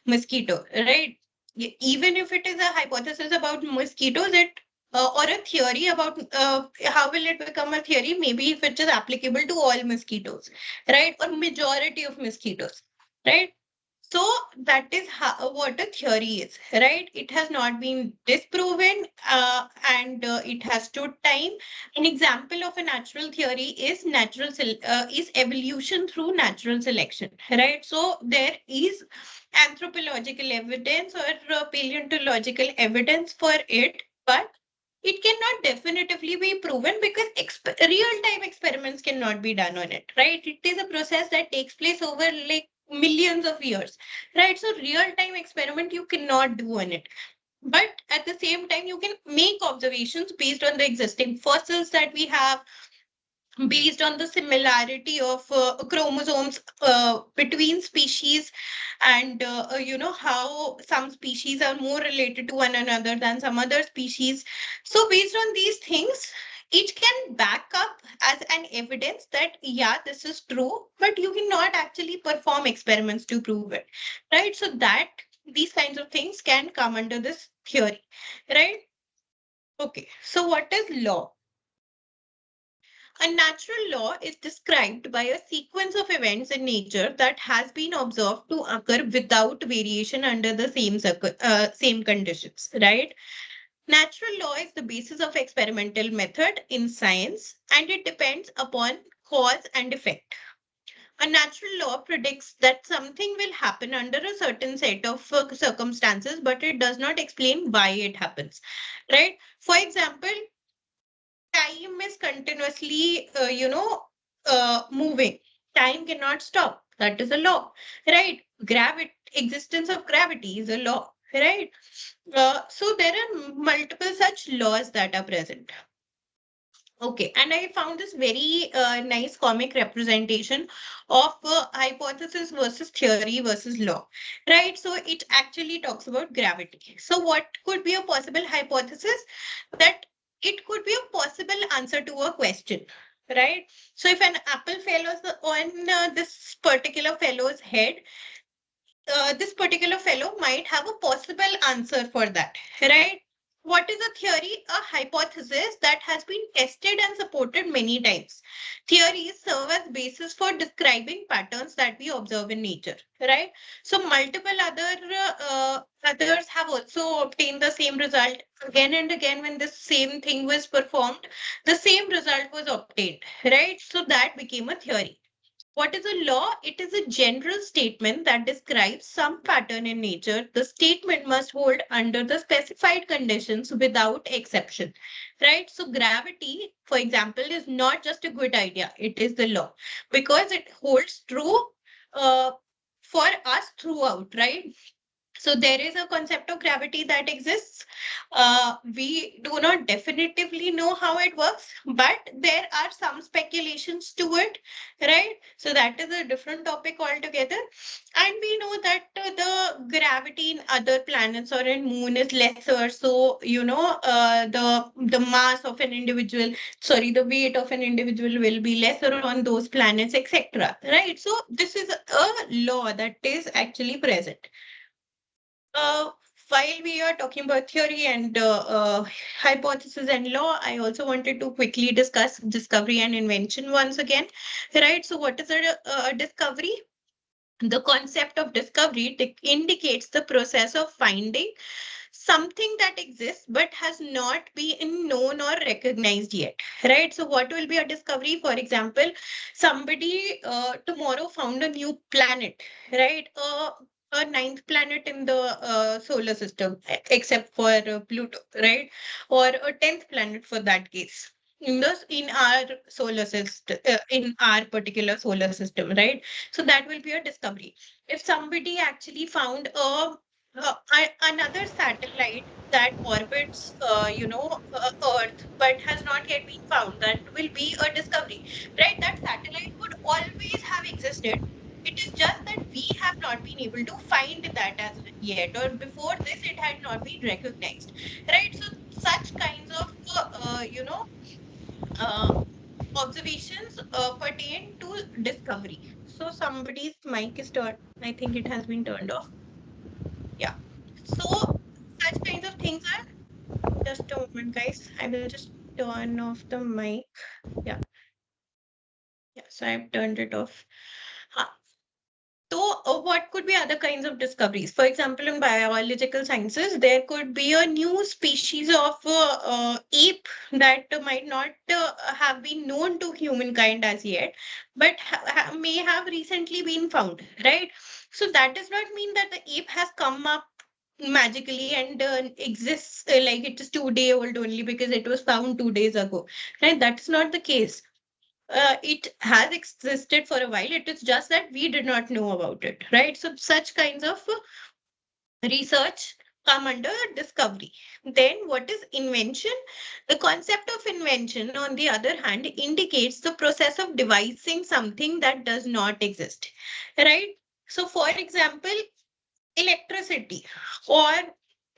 Speaker 1: mosquito, right? Even if it is a hypothesis about mosquitoes, or a theory about how will it become a theory? Maybe if it is applicable to all mosquitoes, right? Or majority of mosquitoes, right? So that is how, what a theory is, right? It has not been disproven, and it has stood time. An example of a natural theory is is evolution through natural selection, right? So there is anthropological evidence or paleontological evidence for it, but it cannot definitively be proven because real-time experiments cannot be done on it, right? It is a process that takes place over like millions of years, right? So real-time experiment you cannot do on it. But at the same time, you can make observations based on the existing fossils that we have, based on the similarity of chromosomes between species, and how some species are more related to one another than some other species. So based on these things, it can back up as an evidence that yeah, this is true, but you cannot actually perform experiments to prove it, right? So that these kinds of things can come under this theory, right? Okay, so what is law? A natural law is described by a sequence of events in nature that has been observed to occur without variation under the same conditions, right? Natural law is the basis of experimental method in science, and it depends upon cause and effect. A natural law predicts that something will happen under a certain set of circumstances, but it does not explain why it happens, right? For example, time is continuously, moving. Time cannot stop. That is a law, right? Gravity, existence of gravity is a law, right? So there are multiple such laws that are present. Okay, and I found this very nice comic representation of hypothesis versus theory versus law, right? So it actually talks about gravity. So what could be a possible hypothesis? That it could be a possible answer to a question, right? So if an apple fell on this particular fellow's head, this particular fellow might have a possible answer for that, right? What is a theory? A hypothesis that has been tested and supported many times. Theories serve as basis for describing patterns that we observe in nature, right? So multiple others have also obtained the same result again and again when this same thing was performed. The same result was obtained, right? So that became a theory. What is a law? It is a general statement that describes some pattern in nature. The statement must hold under the specified conditions without exception. Right? So, gravity, for example, is not just a good idea, it is the law because it holds true uh, for us throughout, right? So there is a concept of gravity that exists. We do not definitively know how it works, but there are some speculations to it, right? So that is a different topic altogether. And we know that the gravity in other planets or in moon is lesser. So, the mass of an individual, sorry, the weight of an individual will be lesser on those planets, etc. Right? So this is a law that is actually present. Uh, while we are talking about theory and hypothesis and law, I also wanted to quickly discuss discovery and invention once again. Right? So, what is a discovery? The concept of discovery indicates the process of finding something that exists but has not been known or recognized yet, right? So what will be a discovery? For example, somebody tomorrow found a new planet, right? A ninth planet in the solar system, except for Pluto, right? Or a 10th planet for that case. In our solar system, in our particular solar system, right? So that will be a discovery. If somebody actually found another satellite that orbits, Earth, but has not yet been found, that will be a discovery, right? That satellite would always have existed. It is just that we have not been able to find that as yet, or before this, it had not been recognized, right? So such observations pertain to discovery. So somebody's mic is turned. I think it has been turned off. Yeah. So such kinds of things are just a moment, guys. I will just turn off the mic. Yeah. Yeah. So I've turned it off. Huh. So, what could be other kinds of discoveries? For example, in biological sciences, there could be a new species of ape that might not have been known to humankind as yet, but may have recently been found, right? So, that does not mean that the ape has come up magically and exists like it is 2 day old only because it was found 2 days ago, right? That's not the case. It has existed for a while. It is just that we did not know about it, right? So such kinds of research come under discovery. Then what is invention? The concept of invention, on the other hand, indicates the process of devising something that does not exist, right? So, for example, electricity or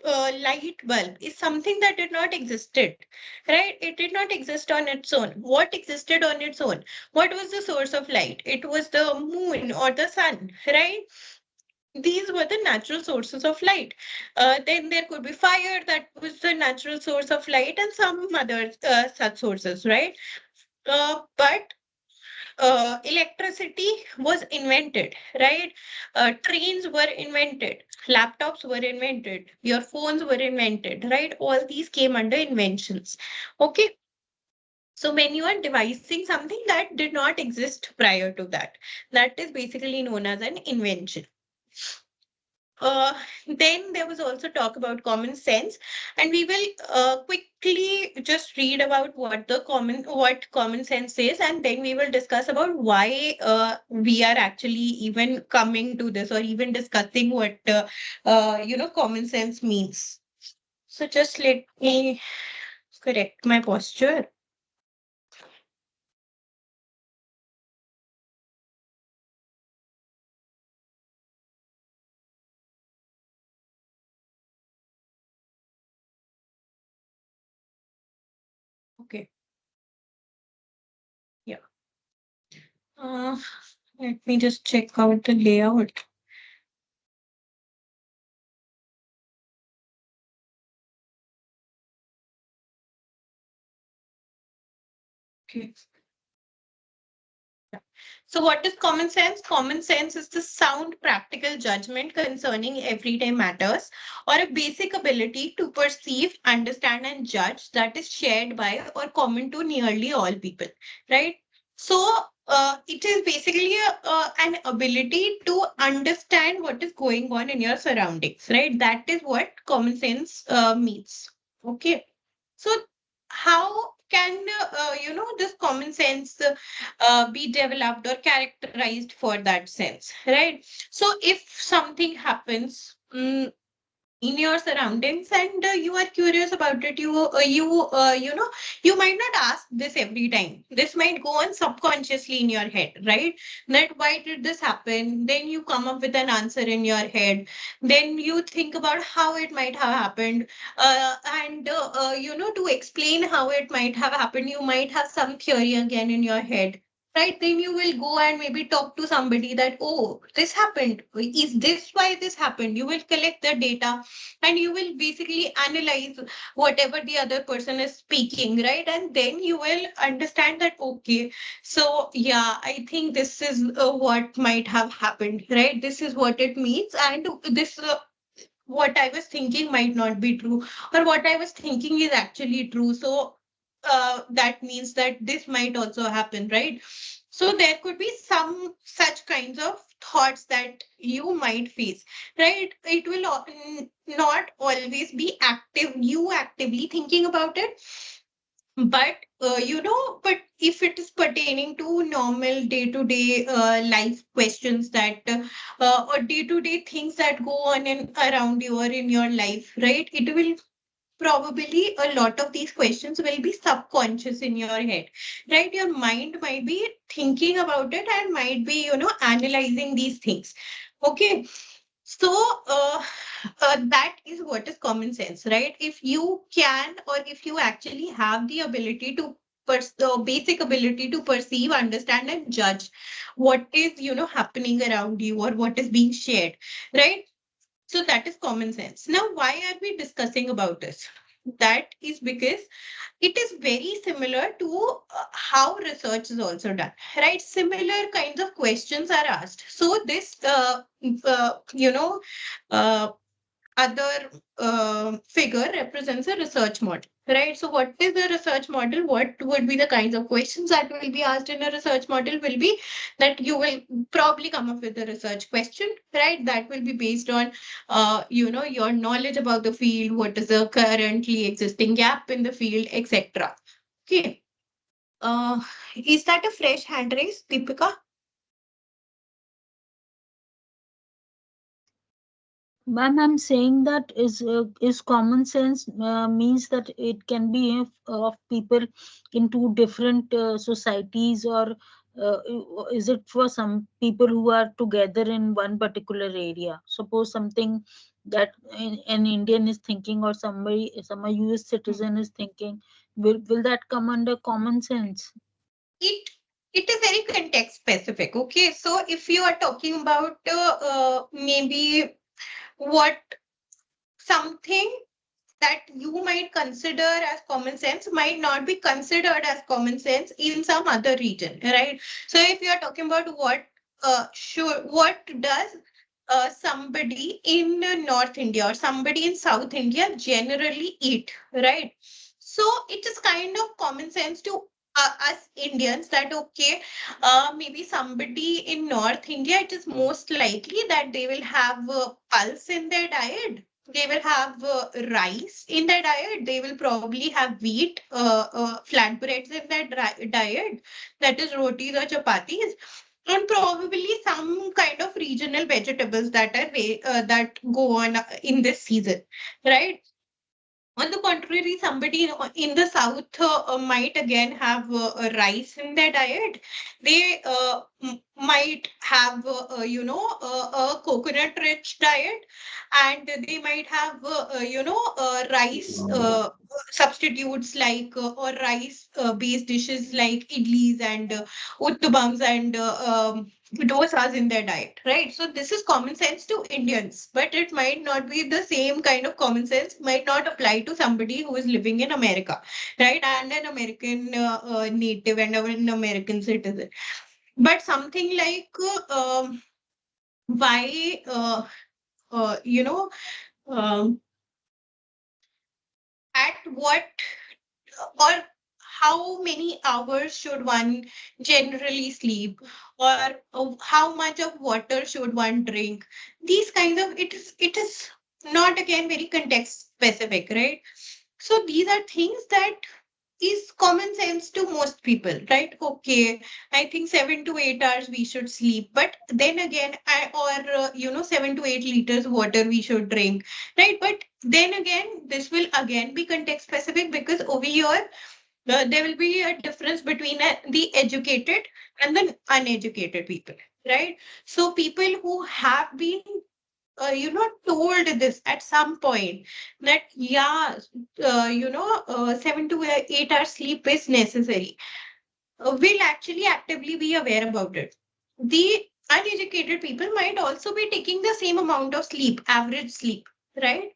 Speaker 1: light bulb is something that did not existed, right? It did not exist on its own. What existed on its own? What was the source of light? It was the moon or the sun, right? These were the natural sources of light. Then there could be fire, that was the natural source of light, and some other such sources, right? But electricity was invented, right? Trains were invented, laptops were invented, your phones were invented, right? All these came under inventions. Okay. So when you are devising something that did not exist prior to that, that is basically known as an invention. Uh, then there was also talk about common sense, and we will quickly just read about what common sense is, and then we will discuss about why we are actually even coming to this or even discussing what common sense means. So just let me correct my posture. Okay. Yeah. Uh, Let me just check out the layout. Okay. So, what is common sense? Common sense is the sound, practical judgment concerning everyday matters or a basic ability to perceive, understand, and judge that is shared by or common to nearly all people, right? So, it is basically an ability to understand what is going on in your surroundings, right? That is what common sense means. Okay. So, how can this common sense be developed or characterized for that sense, right? So if something happens in your surroundings and you are curious about it, you might not ask this every time. This might go on subconsciously in your head, right? That why did this happen? Then you come up with an answer in your head. Then you think about how it might have happened, and to explain how it might have happened, you might have some theory again in your head, right? Then you will go and maybe talk to somebody that, oh, this happened. Is this why this happened? You will collect the data and you will basically analyze whatever the other person is speaking, right? And then you will understand that, okay, so yeah, I think this is what might have happened, right? This is what it means. And this what I was thinking might not be true, or what I was thinking is actually true. So that means that this might also happen, right? So there could be some such kinds of thoughts that you might face, right? It will not always be active, you actively thinking about it, but but if it is pertaining to normal day-to-day life questions that or day-to-day things that go on in around you or in your life, right? It will probably a lot of these questions will be subconscious in your head, right? Your mind might be thinking about it and might be analyzing these things. Okay. So that is what is common sense, right? If you can, or if you actually have the ability to basic ability to perceive, understand, and judge what is, happening around you or what is being shared, right? So that is common sense. Now, why are we discussing about this? That is because it is very similar to how research is also done, right? Similar kinds of questions are asked. So this, uh, you know, uh, other figure represents a research model, right? So what is the research model? What would be the kinds of questions that will be asked in a research model? Will be that you will probably come up with a research question, right? That will be based on, your knowledge about the field, what is the currently existing gap in the field, etc. Okay. Uh, is that a fresh hand raise, Deepika?
Speaker 2: Ma'am, I'm saying that is common sense means that it can be of people in two different societies, or is it for some people who are together in one particular area? Suppose something that an Indian is thinking, or some US citizen is thinking, will that come under common sense?
Speaker 1: it it is very context specific. Okay, so if you are talking about maybe what something that you might consider as common sense might not be considered as common sense in some other region, right? So if you are talking about what does somebody in North India or somebody in South India generally eat, right? So it is kind of common sense to us Indians that okay, maybe somebody in North India, it is most likely that they will have pulse in their diet. They will have rice in their diet. They will probably have wheat, flatbreads in their diet. That is rotis or chapatis, and probably some kind of regional vegetables that are that go on in this season, right? On the contrary, somebody in the south might again have rice in their diet. They might have, a coconut-rich diet, and they might have, rice substitutes like or rice-based dishes like idlis and uttapams and dosas in their diet, right? So this is common sense to Indians, but it might not be the same kind of common sense, might not apply to somebody who is living in America, right? And an American native and an American citizen. But something like why, uh, you know, um, at what or how many hours should one generally sleep, or how much of water should one drink, these kinds of, it is not again very context specific, right? So these are things that is common sense to most people, right? Okay, I think 7 to 8 hours we should sleep, but then again, 7 to 8 liters water we should drink, right? But then again, this will again be context specific because over here there will be a difference between the educated and the uneducated people, right? So people who have been told this at some point that yeah, 7 to 8 hours sleep is necessary, will actually actively be aware about it. The uneducated people might also be taking the same amount of sleep, average sleep, right?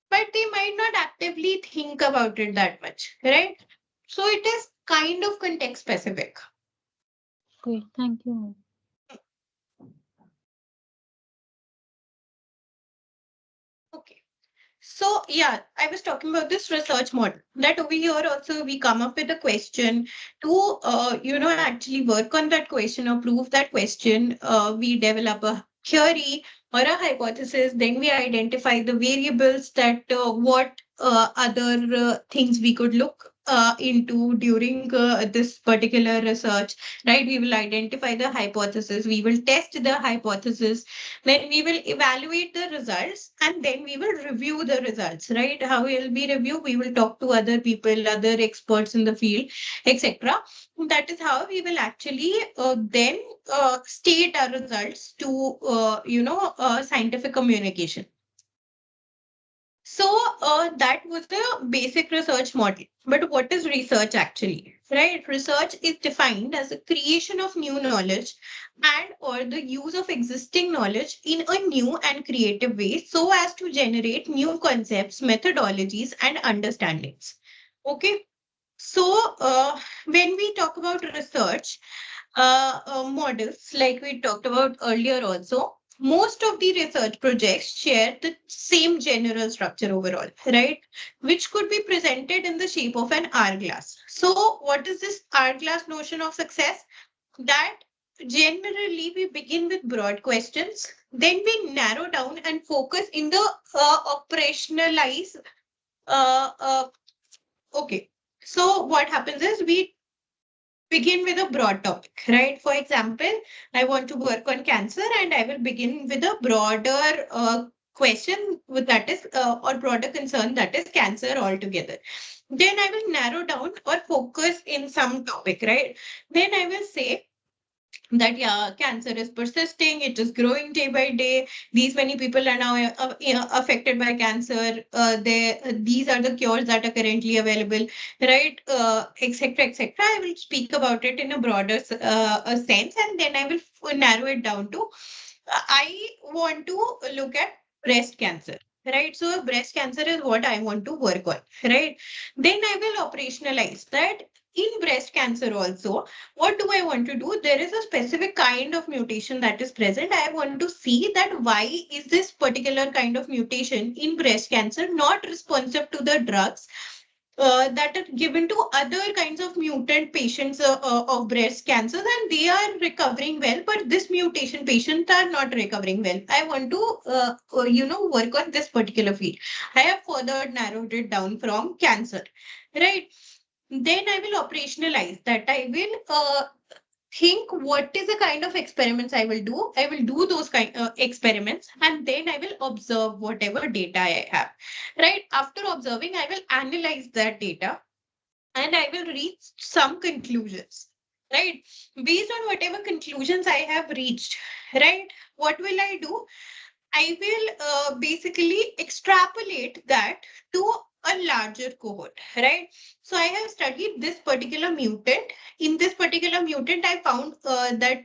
Speaker 1: But they might not actively think about it that much, right? So it is kind of context specific.
Speaker 2: Okay, thank you.
Speaker 1: Okay. So yeah, I was talking about this research model that over here also we come up with a question to actually work on that question or prove that question. We develop a theory or a hypothesis. Then we identify the variables that what other things we could look into during this particular research. Right? We will identify the hypothesis. We will test the hypothesis, then we will evaluate the results, and then we will review the results, right? How will we review? We will talk to other people, other experts in the field, etc. That is how we will actually then state our results to scientific communication. So that was the basic research model. But what is research actually? Right? Research is defined as the creation of new knowledge and or the use of existing knowledge in a new and creative way so as to generate new concepts, methodologies, and understandings. Okay. So when we talk about research, models, like we talked about earlier also, most of the research projects share the same general structure overall, right? Which could be presented in the shape of an hourglass. So, what is this hourglass notion of success? That generally we begin with broad questions, then we narrow down and focus in the operationalize. Uh, uh, okay. So, what happens is we begin with a broad topic, right? For example, I want to work on cancer and I will begin with a broader question that is, or broader concern that is cancer altogether. Then I will narrow down or focus in some topic, right? Then I will say, that yeah, cancer is persisting, it is growing day by day, these many people are now affected by cancer, these are the cures that are currently available, right? Etc, etc. I will speak about it in a broader sense, and then I will narrow it down to I want to look at breast cancer, right? So breast cancer is what I want to work on, right? Then I will operationalize that in breast cancer also. What do I want to do? There is a specific kind of mutation that is present. I want to see that why is this particular kind of mutation in breast cancer not responsive to the drugs that are given to other kinds of mutant patients of breast cancer, and they are recovering well, but this mutation patients are not recovering well. I want to, work on this particular field. I have further narrowed it down from cancer, right? Then I will operationalize that. I will think what is the kind of experiments I will do. I will do those kind of experiments, and then I will observe whatever data I have. Right. After observing, I will analyze that data and I will reach some conclusions. Right. Based on whatever conclusions I have reached, right, what will I do? I will basically extrapolate that to a larger cohort, right? So I have studied this particular mutant. In this particular mutant, I found that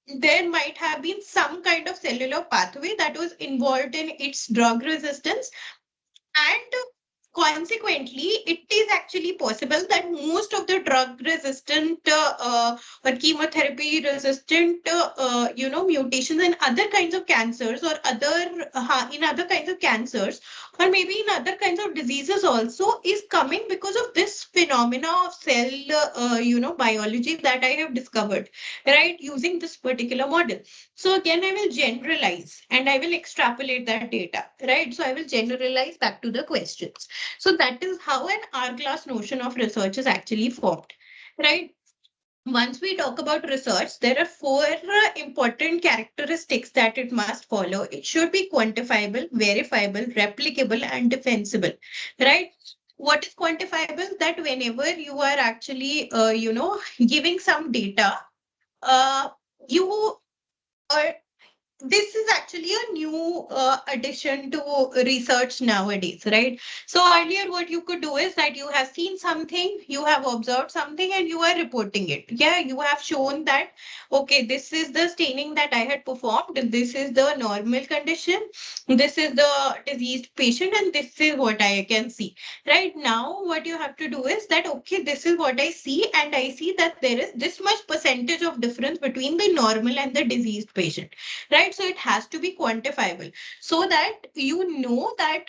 Speaker 1: there might have been some kind of cellular pathway that was involved in its drug resistance, and consequently, it is actually possible that most of the drug resistant or chemotherapy resistant, mutations in other kinds of cancers or in other kinds of cancers, or maybe in other kinds of diseases also, is coming because of this phenomena of cell, biology that I have discovered, right, using this particular model. So again, I will generalize and I will extrapolate that data, right? So I will generalize back to the questions. So that is how an hourglass notion of research is actually formed, right? Once we talk about research, there are four important characteristics that it must follow. It should be quantifiable, verifiable, replicable, and defensible, right? What is quantifiable? That whenever you are actually, giving some data, uh, you or this is actually a new addition to research nowadays, right? So earlier, what you could do is that you have seen something, you have observed something, and you are reporting it. Yeah, you have shown that, okay, this is the staining that I had performed, this is the normal condition, this is the diseased patient, and this is what I can see. Right now, what you have to do is that, okay, this is what I see, and I see that there is this much percentage of difference between the normal and the diseased patient, right? So it has to be quantifiable so that you know that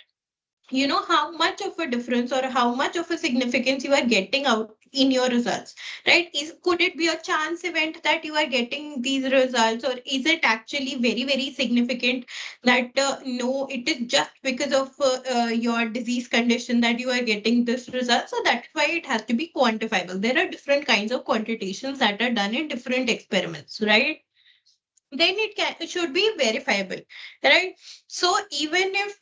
Speaker 1: how much of a difference or how much of a significance you are getting out in your results, right? Could it be a chance event that you are getting these results, or is it actually very very significant that no, it is just because of your disease condition that you are getting this result? So that's why it has to be quantifiable. There are different kinds of quantitations that are done in different experiments, right? Then it should be verifiable, right? So even if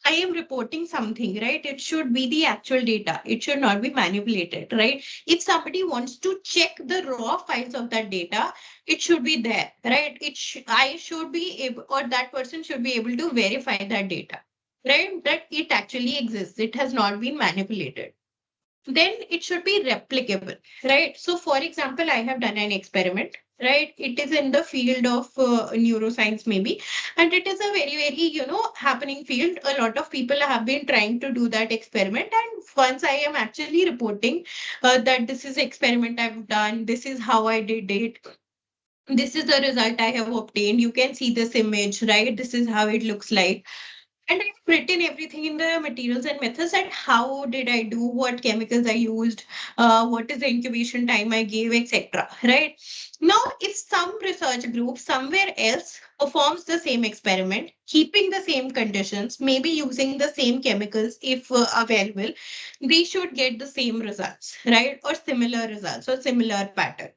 Speaker 1: I am reporting something, right, it should be the actual data, it should not be manipulated, right? If somebody wants to check the raw files of that data, it should be there, right? I should be able, or that person should be able to verify that data. right? That it actually exists. It has not been manipulated. Then it should be replicable, right? So, for example, I have done an experiment, right? It is in the field of neuroscience, maybe, and it is a very, very, happening field. A lot of people have been trying to do that experiment, and once I am actually reporting that this is experiment I've done, this is how I did it, this is the result I have obtained. You can see this image, right? This is how it looks like, and I've written everything in the materials and methods and how did I do, what chemicals I used, what is the incubation time I gave, etc. Right? Now, if some research group somewhere else performs the same experiment, keeping the same conditions, maybe using the same chemicals if available, they should get the same results, right? Or similar results or similar pattern.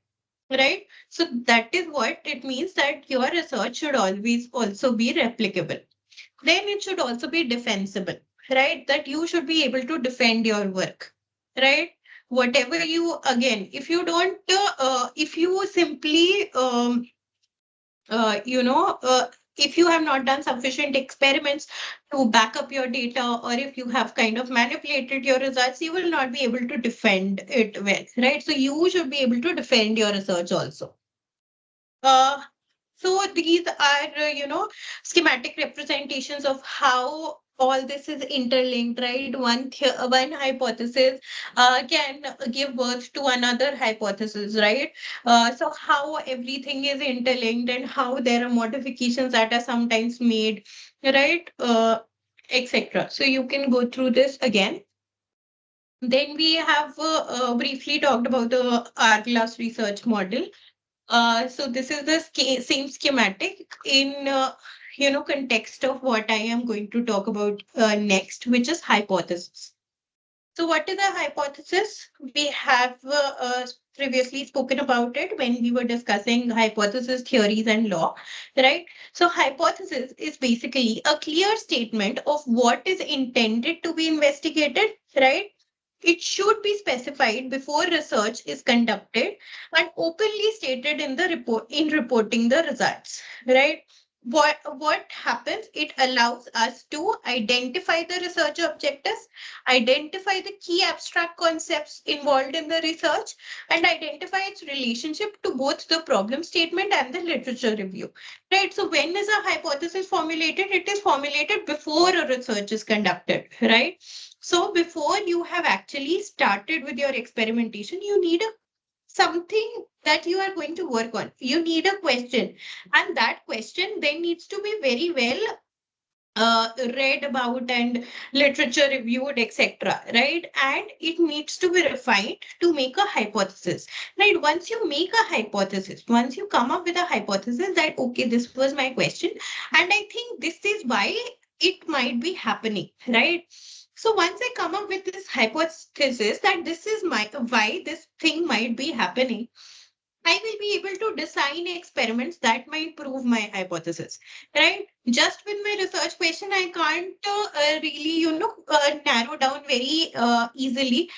Speaker 1: Right? So that is what it means that your research should always also be replicable. Then it should also be defensible, right? That you should be able to defend your work, right? Whatever you, again, if you don't, if you simply, uh, you know, uh, if you have not done sufficient experiments to back up your data, or if you have kind of manipulated your results, you will not be able to defend it well, right? So you should be able to defend your research also. Uh, so these are, schematic representations of how all this is interlinked, right? One hypothesis can give birth to another hypothesis, right? So how everything is interlinked and how there are modifications that are sometimes made, right? Etc. So you can go through this again. Then we have briefly talked about the hourglass research model. So this is the same schematic in context of what I am going to talk about next, which is hypothesis. So what is a hypothesis? We have previously spoken about it when we were discussing hypothesis theories and law, right? So hypothesis is basically a clear statement of what is intended to be investigated, right? It should be specified before research is conducted and openly stated in the report in reporting the results, right? What happens? It allows us to identify the research objectives, identify the key abstract concepts involved in the research, and identify its relationship to both the problem statement and the literature review. Right. So when is a hypothesis formulated? It is formulated before a research is conducted, right? So before you have actually started with your experimentation, you need something that you are going to work on. You need a question, and that question then needs to be very well read about and literature reviewed, etc. Right? And it needs to be refined to make a hypothesis. Right? Once you make a hypothesis, once you come up with a hypothesis that okay, this was my question, and I think this is why it might be happening. Right? So once I come up with this hypothesis that this is my why this thing might be happening, I will be able to design experiments that might prove my hypothesis, right? Just with my research question, I can't really, narrow down very easily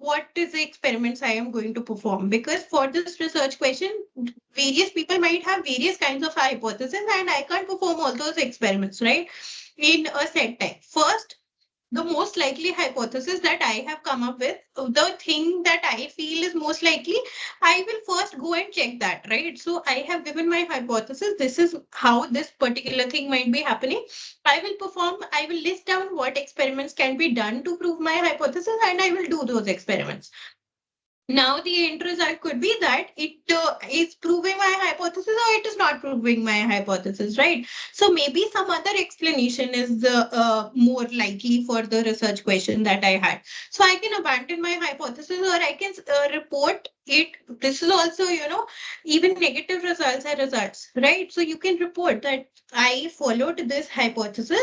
Speaker 1: what is the experiments I am going to perform. Because for this research question, various people might have various kinds of hypotheses, and I can't perform all those experiments, right? In a set time. First, the most likely hypothesis that I have come up with, the thing that I feel is most likely, I will first go and check that, right? So I have given my hypothesis. This is how this particular thing might be happening. I will list down what experiments can be done to prove my hypothesis, and I will do those experiments. Now, the end result could be that it is proving my hypothesis or it is not proving my hypothesis, right? So maybe some other explanation is more likely for the research question that I had. So I can abandon my hypothesis or I can report it. This is also, even negative results are results, right? So you can report that I followed this hypothesis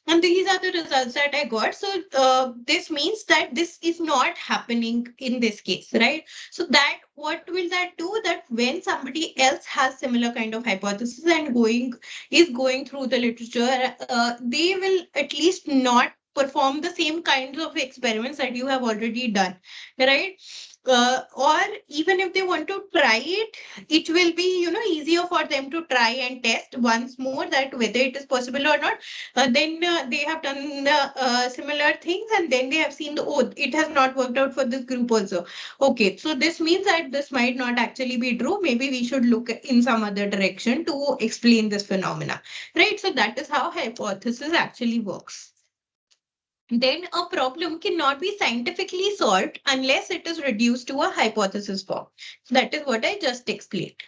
Speaker 1: and these are the results that I got. So this means that this is not happening in this case, right? So that what will that do? That when somebody else has similar kind of hypothesis and going through the literature, they will at least not perform the same kinds of experiments that you have already done, right? Or even if they want to try it, it will be, easier for them to try and test once more that whether it is possible or not. Then they have done the similar things, and then they have seen the, oh, it has not worked out for this group also. Okay, so this means that this might not actually be true. Maybe we should look in some other direction to explain this phenomena, right? So that is how hypothesis actually works. Then a problem cannot be scientifically solved unless it is reduced to a hypothesis form. That is what I just explained.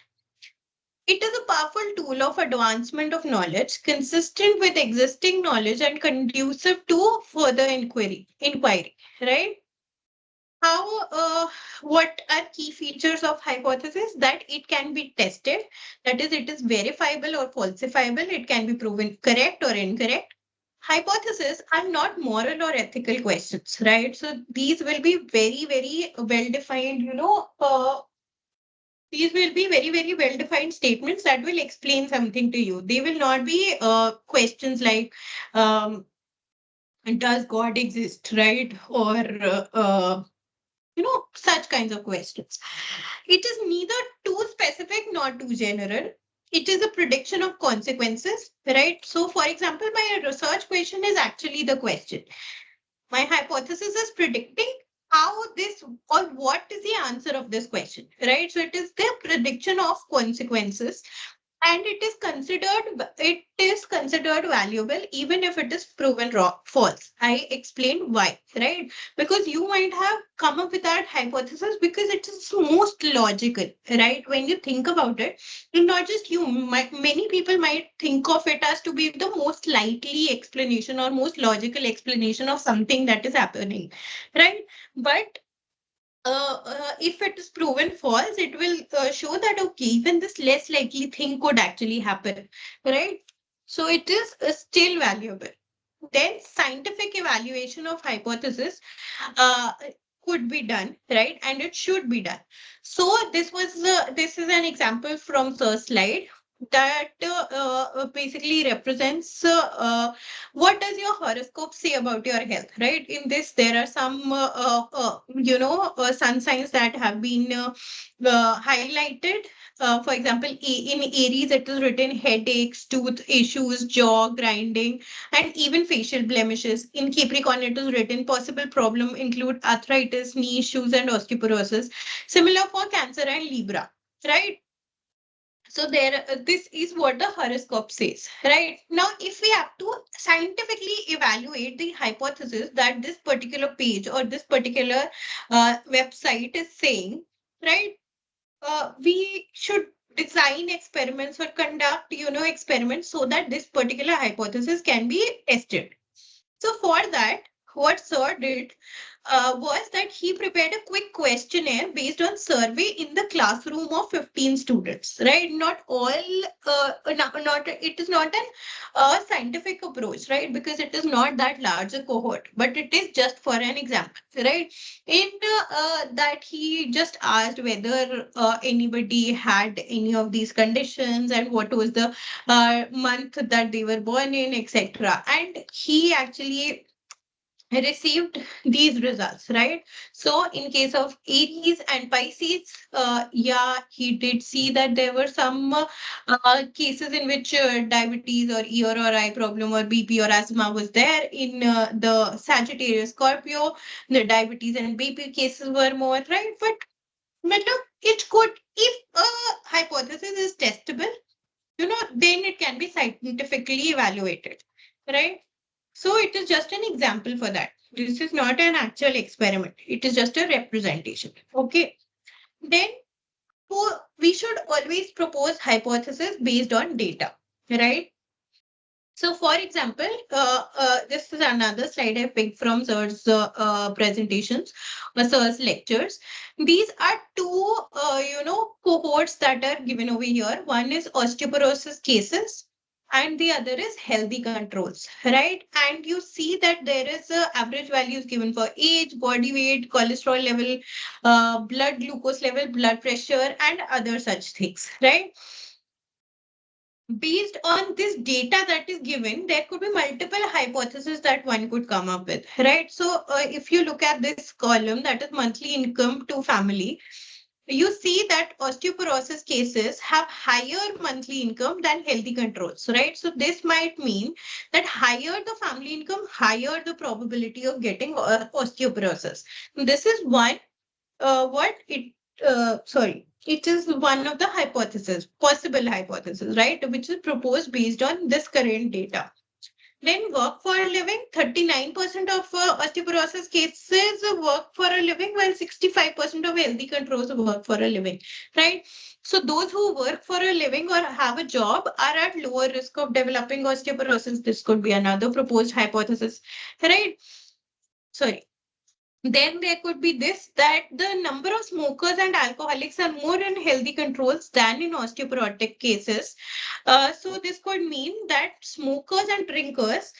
Speaker 1: It is a powerful tool of advancement of knowledge, consistent with existing knowledge and conducive to further inquiry, right? How, what are key features of hypothesis? That it can be tested, that is, it is verifiable or falsifiable, it can be proven correct or incorrect. Hypotheses are not moral or ethical questions, right? So these will be very, very well defined, these will be very, very well defined statements that will explain something to you. They will not be questions like, um, does God exist, right? Or, such kinds of questions. It is neither too specific nor too general. It is a prediction of consequences, right? So, for example, my research question is actually the question. My hypothesis is predicting how this or what is the answer of this question, right? So, it is the prediction of consequences, and it is considered valuable even if it is proven wrong false. I explain why, right? Because you might have come up with that hypothesis because it is most logical, right? When you think about it, and not just you, many people might think of it as to be the most likely explanation or most logical explanation of something that is happening, right? But if it is proven false, it will show that okay, even this less likely thing could actually happen, right? So it is still valuable. Then scientific evaluation of hypothesis uh, could be done, right? And it should be done. So this is an example from the slide that basically represents what does your horoscope say about your health, right? In this, there are some sun signs that have been highlighted. For example, in Aries, it is written headaches, tooth issues, jaw grinding, and even facial blemishes. In Capricorn, it is written possible problem include arthritis, knee issues, and osteoporosis. Similar for Cancer and Libra, right? So there, this is what the horoscope says, right? Now, if we have to scientifically evaluate the hypothesis that this particular page or this particular website is saying, right? We should design experiments or conduct, experiments so that this particular hypothesis can be tested. So for that, what Sir did was that he prepared a quick questionnaire based on survey in the classroom of 15 students, right? Not all, not it is not an scientific approach, right? Because it is not that large a cohort, but it is just for an example, right? In that he just asked whether anybody had any of these conditions and what was the month that they were born in, etc. And he actually received these results, right? So in case of Aries and Pisces, yeah, he did see that there were some cases in which diabetes or ear or eye problem or BP or asthma was there. In the Sagittarius Scorpio, the diabetes and BP cases were more, right? But matlab, it could, if a hypothesis is testable, then it can be scientifically evaluated, right? So it is just an example for that. This is not an actual experiment. It is just a representation. Okay. Then we should always propose hypothesis based on data, right? So, for example, this is another slide I picked from Sir's presentations, Sir's lectures. These are two, cohorts that are given over here. One is osteoporosis cases, and the other is healthy controls, right? And you see that there is average values given for age, body weight, cholesterol level, blood glucose level, blood pressure, and other such things, right? based on this data that is given, there could be multiple hypotheses that one could come up with, right? So if you look at this column, that is monthly income to family, you see that osteoporosis cases have higher monthly income than healthy controls, right? So this might mean that higher the family income, higher the probability of getting osteoporosis. This is one what it sorry, it is one of the hypotheses, possible hypothesis, right, which is proposed based on this current data. Then work for a living, 39% of osteoporosis cases work for a living, while 65% of healthy controls work for a living, right? So those who work for a living or have a job are at lower risk of developing osteoporosis. This could be another proposed hypothesis, right? Sorry. Then there could be this, that the number of smokers and alcoholics are more in healthy controls than in osteoporotic cases. So this could mean that smokers and drinkers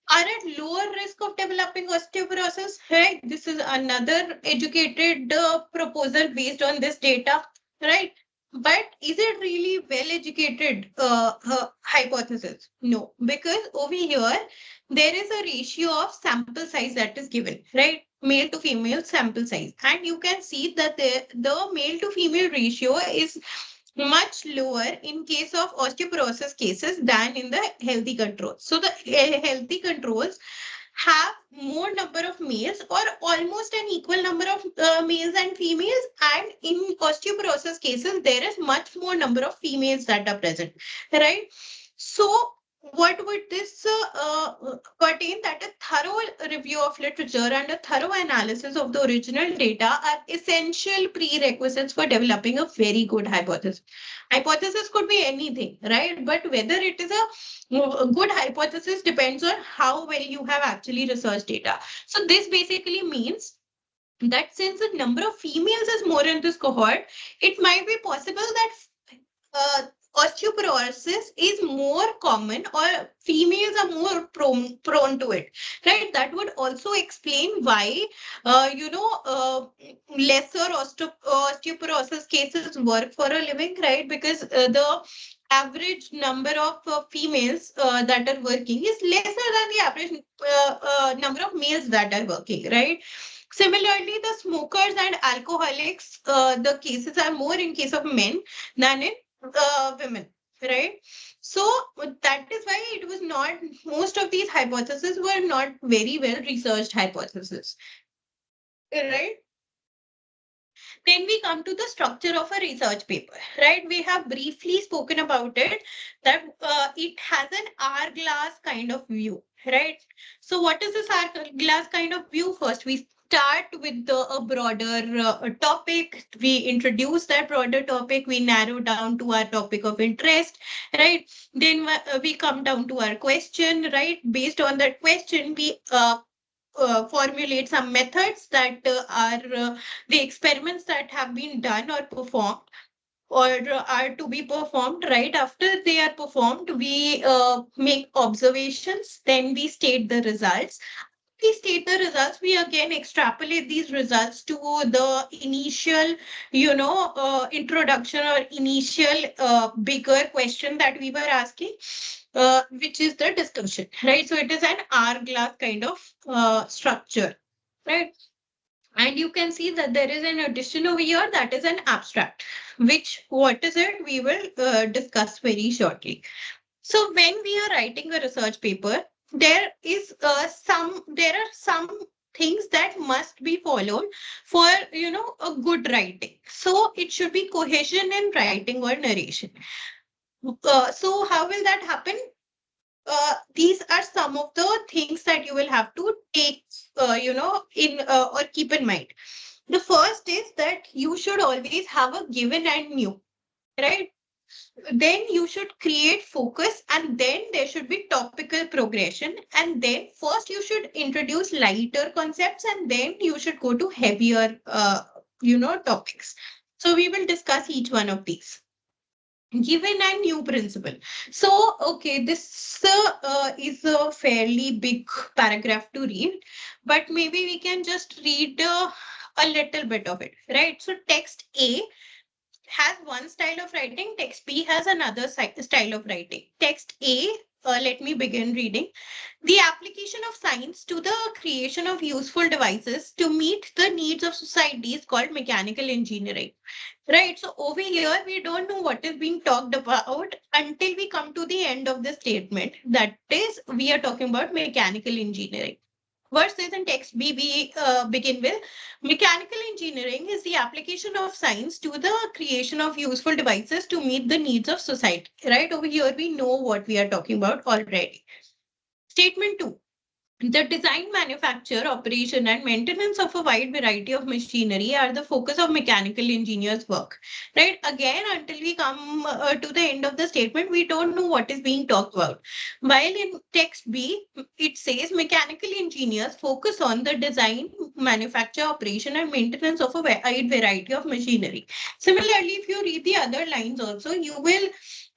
Speaker 1: are at lower risk of developing osteoporosis. Right? This is another educated proposal based on this data. Right? But is it really well educated hypothesis? No, because over here there is a ratio of sample size that is given, right? Male to female sample size. And you can see that the male to female ratio is much lower in case of osteoporosis cases than in the healthy controls. So the healthy controls have more number of males or almost an equal number of males and females, and in osteoporosis cases there is much more number of females that are present, right? So what would this pertain, that a thorough review of literature and a thorough analysis of the original data are essential prerequisites for developing a very good hypothesis. Hypothesis could be anything, right? But whether it is a good hypothesis depends on how well you have actually researched data. So this basically means that since the number of females is more in this cohort, it might be possible that uh, osteoporosis is more common, or females are more prone to it, right? That would also explain why lesser osteoporosis cases work for a living, right? Because the average number of females that are working is lesser than the average number of males that are working, right? Similarly, the smokers and alcoholics, the cases are more in case of men than in women, right? So that is why it was not, most of these hypotheses were not very well researched hypotheses, right? Then we come to the structure of a research paper, right? We have briefly spoken about it, that it has an hourglass kind of view, right? So what is this hourglass kind of view? First, we start with a broader topic. We introduce that broader topic. We narrow down to our topic of interest, right? Then we come down to our question, right? Based on that question, we formulate some methods that are the experiments that have been done or performed or are to be performed. Right after they are performed, we make observations, then we state the results. We state the results, we again extrapolate these results to the initial, introduction or initial bigger question that we were asking, which is the discussion, right? So it is an hourglass kind of structure, right? And you can see that there is an addition over here, that is an abstract, which what is it? We will discuss very shortly. So when we are writing a research paper, there are some things that must be followed for a good writing. So it should be cohesion in writing or narration. So how will that happen? These are some of the things that you will have to take, in or keep in mind. The first is that you should always have a given and new, right? Then you should create focus, and then there should be topical progression, and then first you should introduce lighter concepts, and then you should go to heavier topics. So we will discuss each one of these. Given and new principle. So okay, this is a fairly big paragraph to read, but maybe we can just read a little bit of it, right? So text A, has one style of writing, text B has another style of writing. Text A, let me begin reading. The application of science to the creation of useful devices to meet the needs of society is called mechanical engineering. Right. So over here, we don't know what is being talked about until we come to the end of the statement. That is, we are talking about mechanical engineering. Versus in text B, we begin with mechanical engineering is the application of science to the creation of useful devices to meet the needs of society. Right. Over here, we know what we are talking about already. Statement two, the design, manufacture, operation, and maintenance of a wide variety of machinery are the focus of mechanical engineers' work. Right? Again, until we come to the end of the statement, we don't know what is being talked about. While in text B, it says mechanical engineers focus on the design, manufacture, operation, and maintenance of a wide variety of machinery. Similarly, if you read the other lines also, you will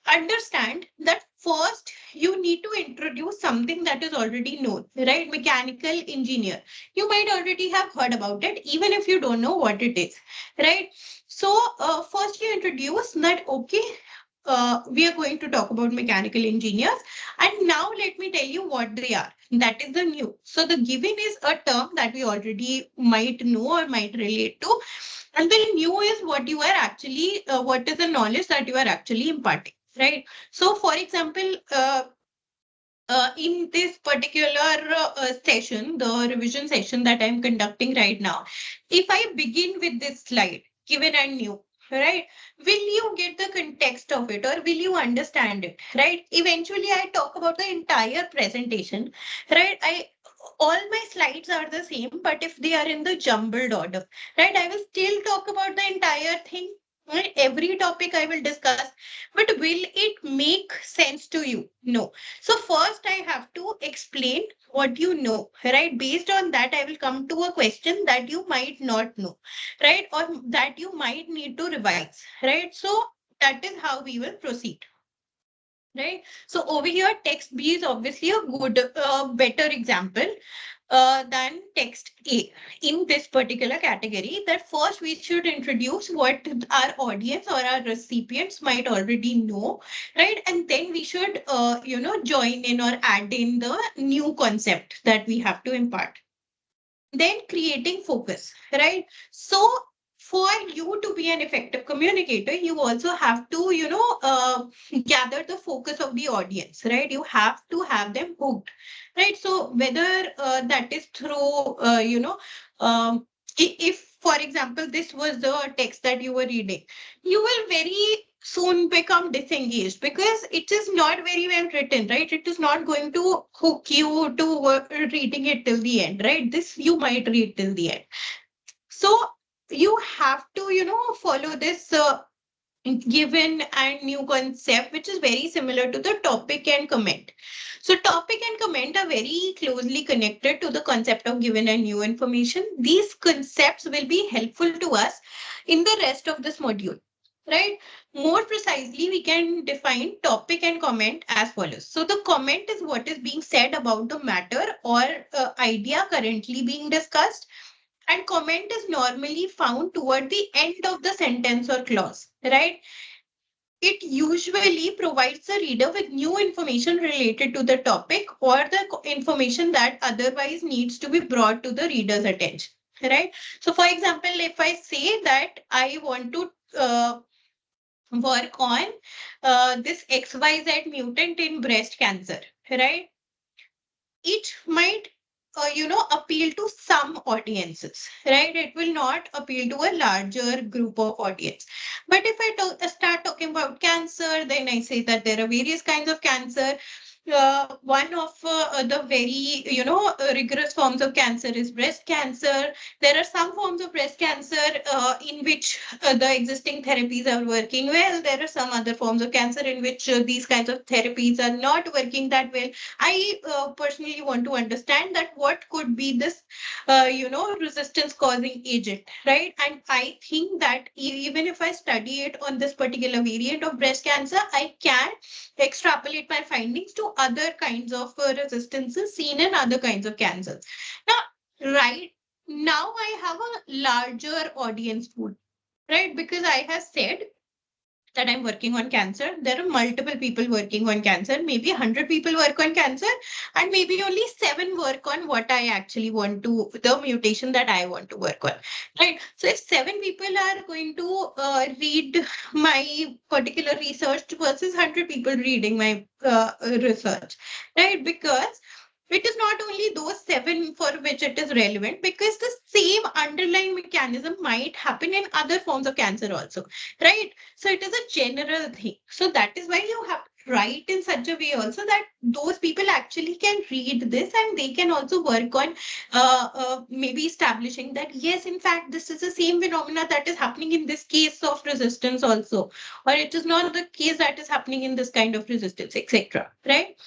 Speaker 1: understand that first you need to introduce something that is already known, right? Mechanical engineer. You might already have heard about it, even if you don't know what it is, right? So, first you introduce that, okay, we are going to talk about mechanical engineers. And now let me tell you what they are. That is the new. So, the given is a term that we already might know or might relate to. And the new is what you are actually, what is the knowledge that you are actually imparting, right? So, for example, in this particular session, the revision session that I'm conducting right now, if I begin with this slide, given and new, right, will you get the context of it or will you understand it, right? Eventually, I talk about the entire presentation, right? All my slides are the same, but if they are in the jumbled order, right, I will still talk about the entire thing. Right? Every topic I will discuss, but will it make sense to you? No. So first I have to explain what you know, right? Based on that, I will come to a question that you might not know, right? Or that you might need to revise, right? So that is how we will proceed. Right. So over here, text B is obviously a good, better example than text A in this particular category. That first we should introduce what our audience or our recipients might already know, right? And then we should, join in or add in the new concept that we have to impart. Then creating focus, right? So for you to be an effective communicator, you also have to, gather the focus of the audience, right? You have to have them hooked, right? So whether that is through, if, for example, this was the text that you were reading, you will very soon become disengaged because it is not very well written, right? It is not going to hook you to reading it till the end, right? This you might read till the end. So you have to, follow this given and new concept, which is very similar to the topic and comment. So topic and comment are very closely connected to the concept of given and new information. These concepts will be helpful to us in the rest of this module. Right? More precisely, we can define topic and comment as follows. So the comment is what is being said about the matter or idea currently being discussed, and comment is normally found toward the end of the sentence or clause, right? It usually provides the reader with new information related to the topic or the information that otherwise needs to be brought to the reader's attention, right? So, for example, if I say that I want to work on this XYZ mutant in breast cancer, right? It might appeal to some audiences, right? It will not appeal to a larger group of audience. But if I start talking about cancer, then I say that there are various kinds of cancer. One of the very rigorous forms of cancer is breast cancer. There are some forms of breast cancer in which the existing therapies are working well. There are some other forms of cancer in which these kinds of therapies are not working that well. I personally want to understand that what could be this, resistance causing agent, right? And I think that even if I study it on this particular variant of breast cancer, I can extrapolate my findings to other kinds of resistances seen in other kinds of cancers. Now, right now, I have a larger audience pool, right? Because I have said that I'm working on cancer. There are multiple people working on cancer. Maybe 100 people work on cancer, and maybe only 7 work on what I actually want to, the mutation that I want to work on. Right. So if 7 people are going to read my particular research versus 100 people reading my research, right? Because it is not only those 7 for which it is relevant, because the same underlying mechanism might happen in other forms of cancer also, right? So it is a general thing. So that is why you have to write in such a way also that those people actually can read this and they can also work on maybe establishing that yes, in fact, this is the same phenomena that is happening in this case of resistance also, or it is not the case that is happening in this kind of resistance, etc. Right?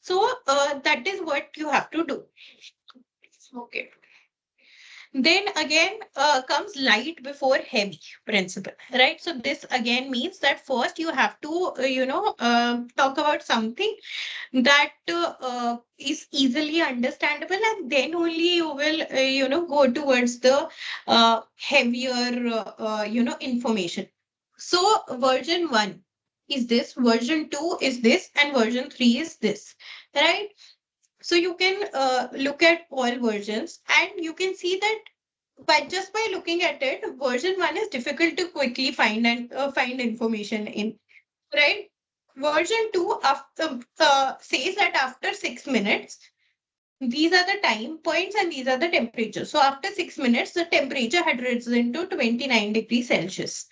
Speaker 1: So that is what you have to do. Okay. Then again comes light before heavy principle, right? So this again means that first you have to, talk about something that is easily understandable, and then only you will, go towards the heavier, information. So version 1 is this, version 2 is this, and version 3 is this, right? So you can look at all versions and you can see that by looking at it, version 1 is difficult to quickly find and find information in, right? Version 2 after, says that after 6 minutes, these are the time points and these are the temperatures. So after 6 minutes, the temperature had risen to 29 degrees Celsius.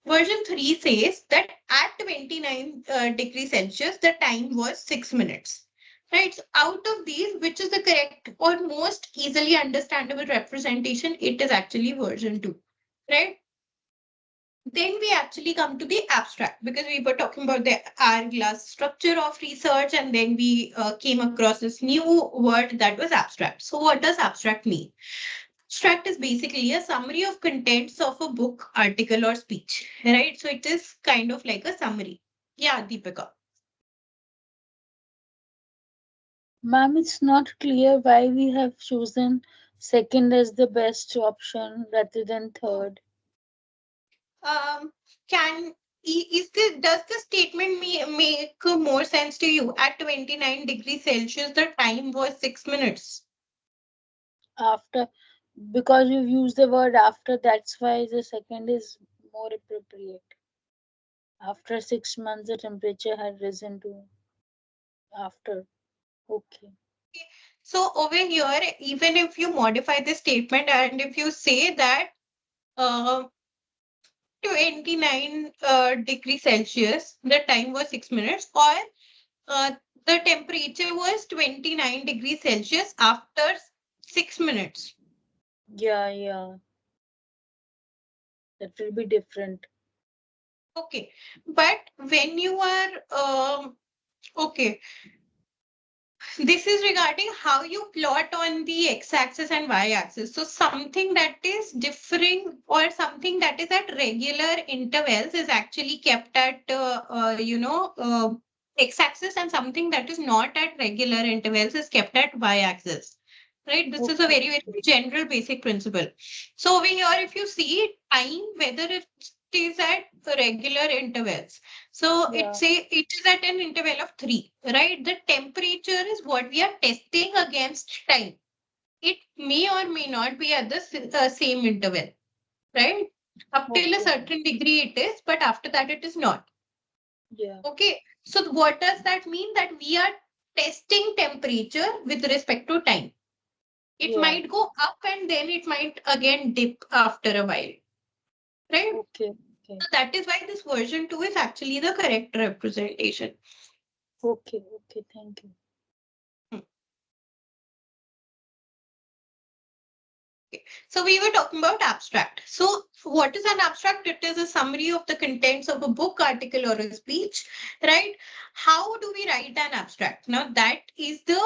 Speaker 1: Version 3 says that at 29 degrees Celsius, the time was 6 minutes. Right. So out of these, which is the correct or most easily understandable representation? It is actually version 2. Right. Then we actually come to the abstract, because we were talking about the hourglass structure of research, and then we came across this new word that was abstract. So what does abstract mean? Abstract is basically a summary of contents of a book, article, or speech, right? So it is kind of like a summary. Yeah, Deepika.
Speaker 2: Ma'am, it's not clear why we have chosen second as the best option rather than third.
Speaker 1: Um, can is this does the statement make more sense to you? At 29 degrees Celsius, the time was 6 minutes.
Speaker 2: After, because you've used the word after, that's why the second is more appropriate. After 6 months, the temperature had risen to after. Okay.
Speaker 1: So over here, even if you modify the statement and if you say that uh, 29 degrees Celsius, the time was 6 minutes, or uh, the temperature was 29 degrees Celsius after 6 minutes.
Speaker 2: Yeah, yeah. That will be different.
Speaker 1: Okay. But when you are, okay, this is regarding how you plot on the x-axis and y-axis. So something that is differing or something that is at regular intervals is actually kept at, x-axis, and something that is not at regular intervals is kept at y-axis. Right? This is a
Speaker 2: Okay.
Speaker 1: very, very general basic principle. So over here, if you see time, whether it is at regular intervals, so
Speaker 2: Yeah.
Speaker 1: it is at an interval of 3, right? The temperature is what we are testing against time. It may or may not be at the same interval, right? Up till a
Speaker 2: Okay.
Speaker 1: certain degree it is, but after that it is not.
Speaker 2: Yeah.
Speaker 1: Okay. So what does that mean? That we are testing temperature with respect to time. It
Speaker 2: Yeah.
Speaker 1: might go up and then it might again dip after a while, right?
Speaker 2: Okay. Okay.
Speaker 1: So that is why this version 2 is actually the correct representation.
Speaker 2: Okay. Okay. Thank you.
Speaker 1: Hmm. So we were talking about abstract. So what is an abstract? It is a summary of the contents of a book, article, or a speech, right? How do we write an abstract? Now that is the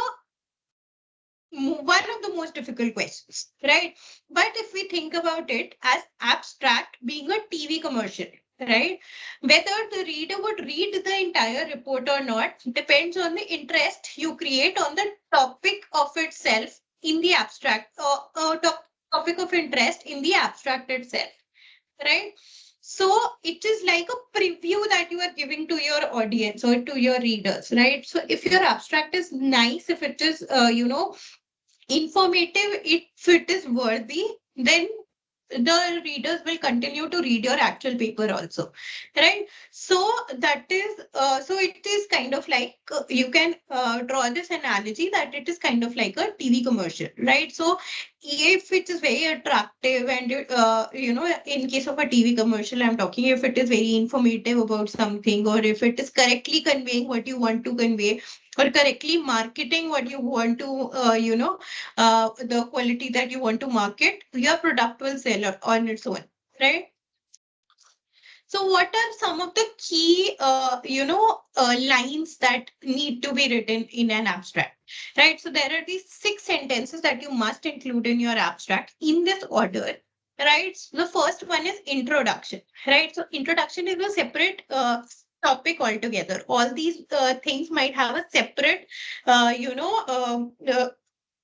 Speaker 1: one of the most difficult questions, right? But if we think about it as abstract being a TV commercial, right? Whether the reader would read the entire report or not depends on the interest you create on the topic of itself in the abstract, topic of interest in the abstract itself, right? So it is like a preview that you are giving to your audience or to your readers, right? So if your abstract is nice, if it is, informative, if it is worthy, then the readers will continue to read your actual paper also, right? So that is, so it is kind of like, you can draw this analogy that it is kind of like a TV commercial, right? So if it is very attractive and in case of a TV commercial, I'm talking, if it is very informative about something, or if it is correctly conveying what you want to convey, or correctly marketing what you want to, the quality that you want to market, your product will sell on its own, right? So, what are some of the key, lines that need to be written in an abstract, right? So, there are these 6 sentences that you must include in your abstract in this order, right? So the first one is introduction, right? So, introduction is a separate topic altogether. All these things might have a separate,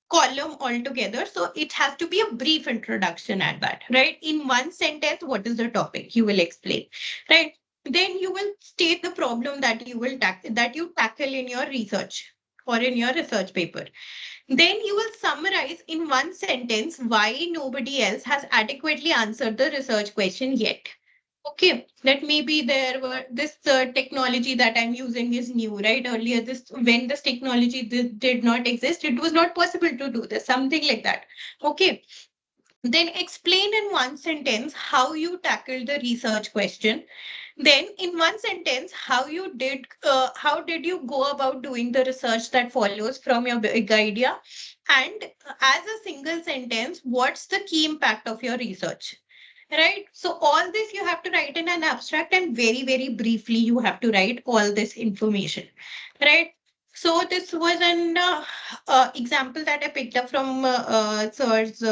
Speaker 1: column altogether. So it has to be a brief introduction at that, right? In one sentence, what is the topic? You will explain, right? Then you will state the problem that that you tackle in your research or in your research paper. Then you will summarize in one sentence why nobody else has adequately answered the research question yet. Okay, that maybe there were this technology that I'm using is new, right? Earlier, this when this technology did not exist, it was not possible to do this, something like that. Okay, then explain in one sentence how you tackled the research question. Then, in one sentence, how did you go about doing the research that follows from your big idea? And as a single sentence, what's the key impact of your research? Right. So all this you have to write in an abstract, and very, very briefly, you have to write all this information. Right. So this was an example that I picked up from Sir's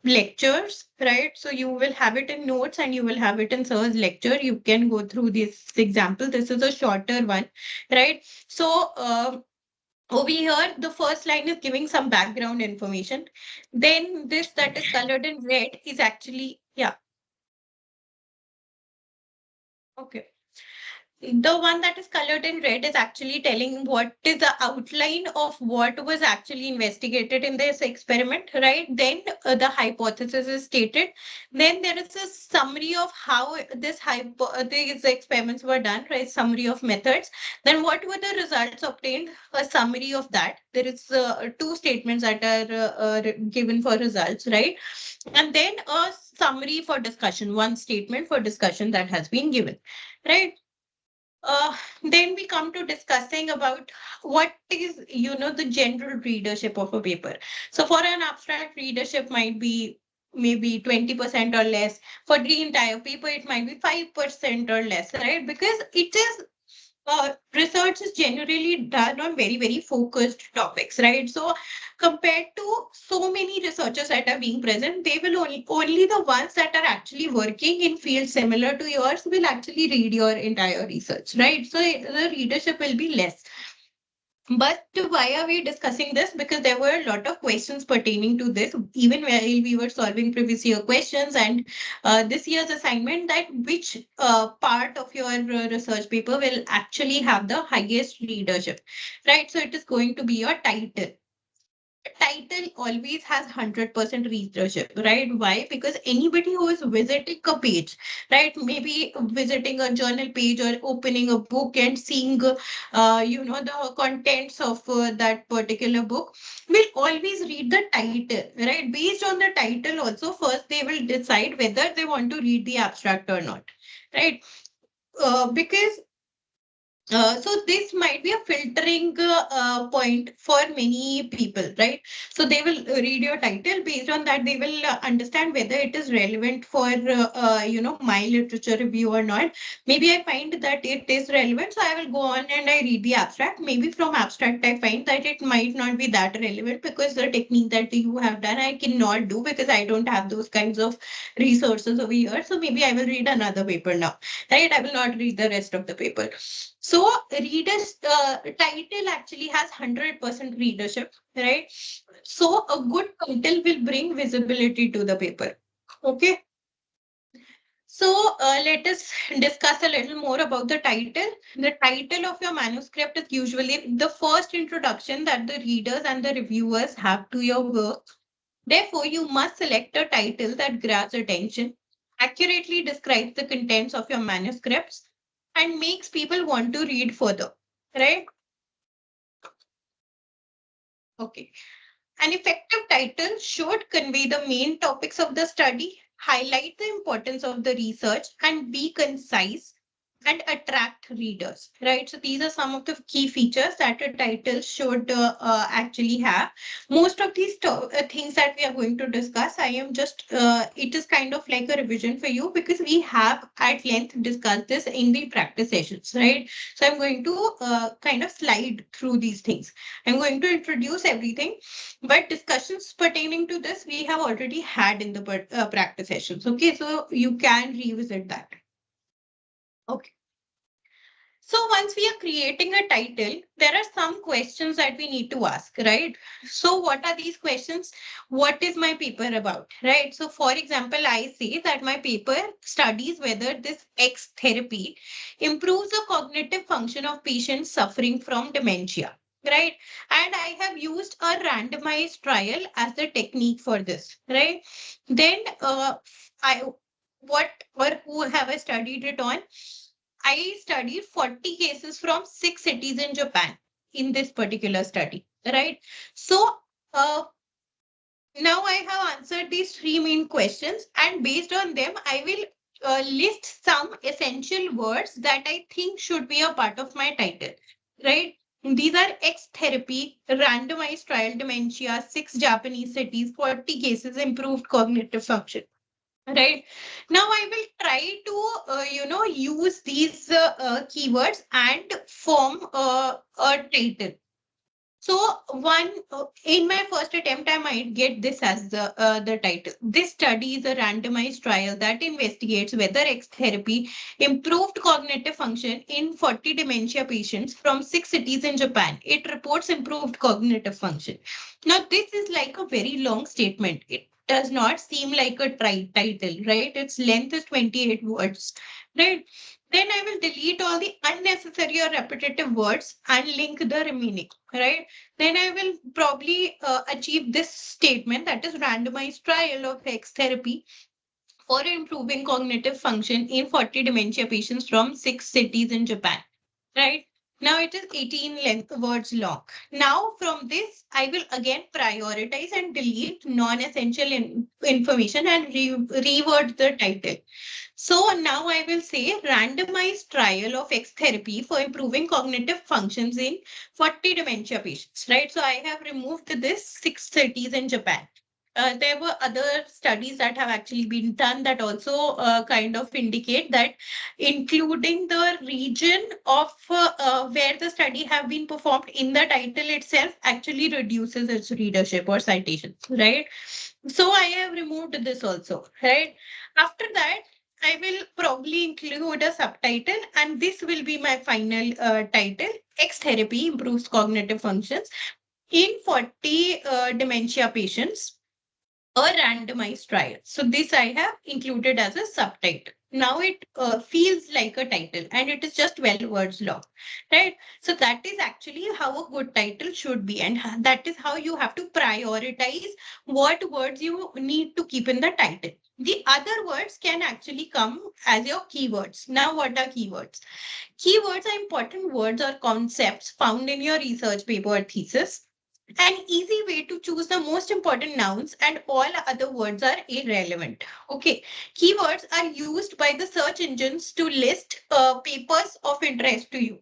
Speaker 1: lectures, right? So you will have it in notes and you will have it in Sir's lecture. You can go through this example. This is a shorter one, right? So over here, the first line is giving some background information. Then this that is colored in red is actually, yeah, okay. The one that is colored in red is actually telling what is the outline of what was actually investigated in this experiment, right? Then the hypothesis is stated. Then there is a summary of how these experiments were done, right? Summary of methods. Then what were the results obtained? A summary of that. There is two statements that are given for results, right? And then a summary for discussion, one statement for discussion that has been given, right? uh, then we come to discussing about what is, the general readership of a paper. So for an abstract, readership might be maybe 20% or less. For the entire paper, it might be 5% or less, right? Because it is research is generally done on very, very focused topics, right? So compared to so many researchers that are being present, they will only the ones that are actually working in fields similar to yours will actually read your entire research, right? So the readership will be less. But why are we discussing this? Because there were a lot of questions pertaining to this, even while we were solving previous year questions and this year's assignment, that which part of your research paper will actually have the highest readership, right? So it is going to be your title. Title always has 100% readership, right? Why? Because anybody who is visiting a page, right, maybe visiting a journal page or opening a book and seeing, the contents of that particular book, will always read the title, right? Based on the title, also, first they will decide whether they want to read the abstract or not, right? Because so this might be a filtering point for many people, right? So they will read your title. Based on that, they will understand whether it is relevant for my literature review or not. Maybe I find that it is relevant, so I will go on and I read the abstract. Maybe from abstract I find that it might not be that relevant because the technique that you have done I cannot do because I don't have those kinds of resources over here. So maybe I will read another paper now, right? I will not read the rest of the paper. So readers title actually has 100% readership, right? So a good title will bring visibility to the paper. Okay. Let us discuss a little more about the title. The title of your manuscript is usually the first introduction that the readers and the reviewers have to your work. Therefore, you must select a title that grabs attention, accurately describes the contents of your manuscripts, and makes people want to read further. Right? Okay. An effective title should convey the main topics of the study, highlight the importance of the research, and be concise and attract readers, right? So these are some of the key features that a title should actually have. Most of these things that we are going to discuss, I am just, it is kind of like a revision for you because we have at length discussed this in the practice sessions, right? So I'm going to kind of slide through these things. I'm going to introduce everything, but discussions pertaining to this we have already had in the practice sessions. Okay, so you can revisit that. Okay. So once we are creating a title, there are some questions that we need to ask, right? So what are these questions? What is my paper about, right? So for example, I say that my paper studies whether this X therapy improves the cognitive function of patients suffering from dementia, right? And I have used a randomized trial as the technique for this, right? Then I what or who have I studied it on? I studied 40 cases from 6 cities in Japan in this particular study, right? So uh, now I have answered these three main questions, and based on them, I will list some essential words that I think should be a part of my title, right? These are X therapy, randomized trial, dementia, 6 Japanese cities, 40 cases, improved cognitive function. Right. Now I will try to, use these keywords and form a title. So in my first attempt, I might get this as the title. This study is a randomized trial that investigates whether X therapy improved cognitive function in 40 dementia patients from 6 cities in Japan. It reports improved cognitive function. Now, this is like a very long statement. It does not seem like a title, right? Its length is 28 words, right? Then I will delete all the unnecessary or repetitive words and link the remaining, right? Then I will probably achieve this statement, that is randomized trial of X therapy for improving cognitive function in 40 dementia patients from 6 cities in Japan, right? Now it is 18 words long. Now from this, I will again prioritize and delete non-essential information and reword the title. So now I will say randomized trial of X therapy for improving cognitive functions in 40 dementia patients, right? So I have removed this 6 cities in Japan. There were other studies that have actually been done that also kind of indicate that including the region of where the study have been performed in the title itself actually reduces its readership or citations, right? So I have removed this also, right? After that, I will probably include a subtitle, and this will be my final title. X therapy improves cognitive functions in 40 dementia patients, a randomized trial. So this I have included as a subtitle. Now it feels like a title and it is just 12 words long, right? So that is actually how a good title should be, and that is how you have to prioritize what words you need to keep in the title. The other words can actually come as your keywords. Now, what are keywords? Keywords are important words or concepts found in your research paper or thesis. An easy way to choose the most important nouns, and all other words are irrelevant. Okay, keywords are used by the search engines to list papers of interest to you.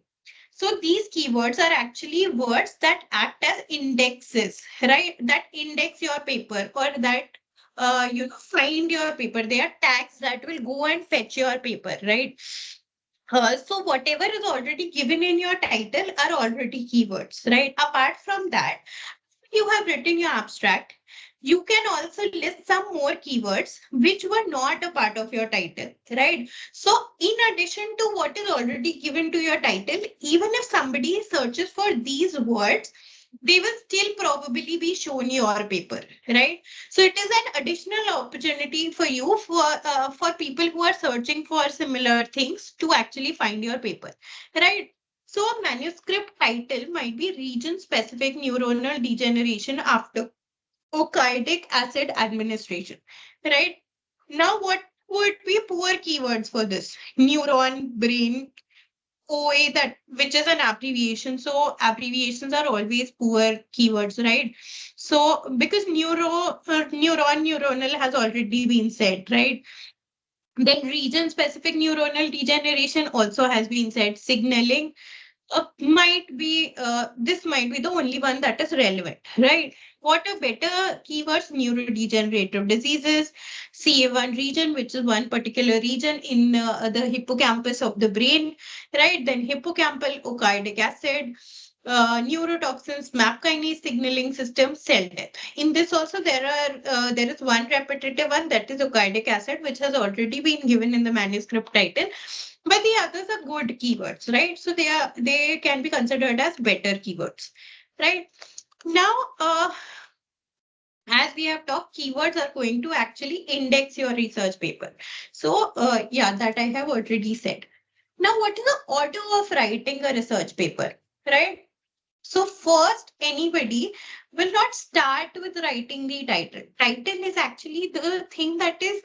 Speaker 1: So these keywords are actually words that act as indexes, right? That index your paper, or that find your paper. They are tags that will go and fetch your paper, right? So whatever is already given in your title are already keywords, right? Apart from that, you have written your abstract, you can also list some more keywords which were not a part of your title, right? So in addition to what is already given to your title, even if somebody searches for these words, they will still probably be shown your paper, right? So it is an additional opportunity for you for people who are searching for similar things to actually find your paper, right? So a manuscript title might be region specific neuronal degeneration after okaidic acid administration, right? Now, what would be poor keywords for this? Neuron, brain, OA, that which is an abbreviation. So abbreviations are always poor keywords, right? So because neuronal has already been said, right? Then region specific neuronal degeneration also has been said. Signaling might be this might be the only one that is relevant, right? What are better keywords? Neurodegenerative diseases, CA1 region, which is one particular region in the hippocampus of the brain, right? Then hippocampal okaidic acid, neurotoxins, MAP kinase signaling system, cell death. In this also there is one repetitive one, that is okaidic acid, which has already been given in the manuscript title, but the others are good keywords, right? So they can be considered as better keywords, right? Now, as we have talked, keywords are going to actually index your research paper. So yeah, that I have already said. Now, what is the order of writing a research paper, right? So first, anybody will not start with writing the title. Title is actually the thing that is,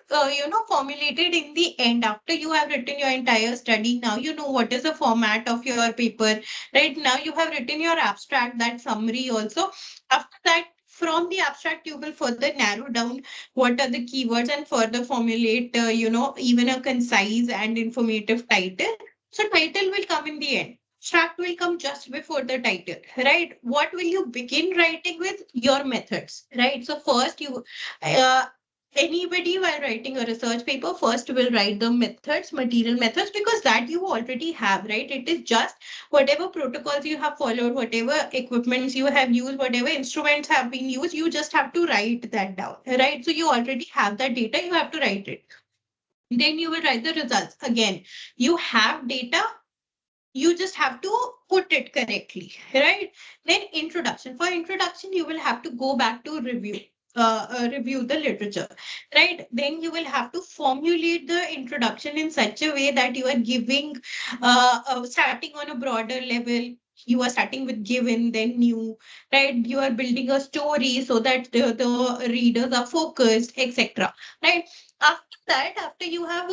Speaker 1: formulated in the end after you have written your entire study. Now you know what is the format of your paper, right? Now you have written your abstract, that summary also. After that, from the abstract, you will further narrow down what are the keywords and further formulate, even a concise and informative title. So title will come in the end. Abstract will come just before the title, right? What will you begin writing with? Your methods, right? So first uh, anybody while writing a research paper first will write the methods, material methods, because that you already have, right? It is just whatever protocols you have followed, whatever equipments you have used, whatever instruments have been used, you just have to write that down, right? So you already have that data, you have to write it. Then you will write the results. Again, you have data, you just have to put it correctly, right? Then introduction. For introduction, you will have to go back to review the literature, right? Then you will have to formulate the introduction in such a way that you are giving, starting on a broader level. You are starting with given, then new, right? You are building a story so that the readers are focused, etc. Right? After that, after you have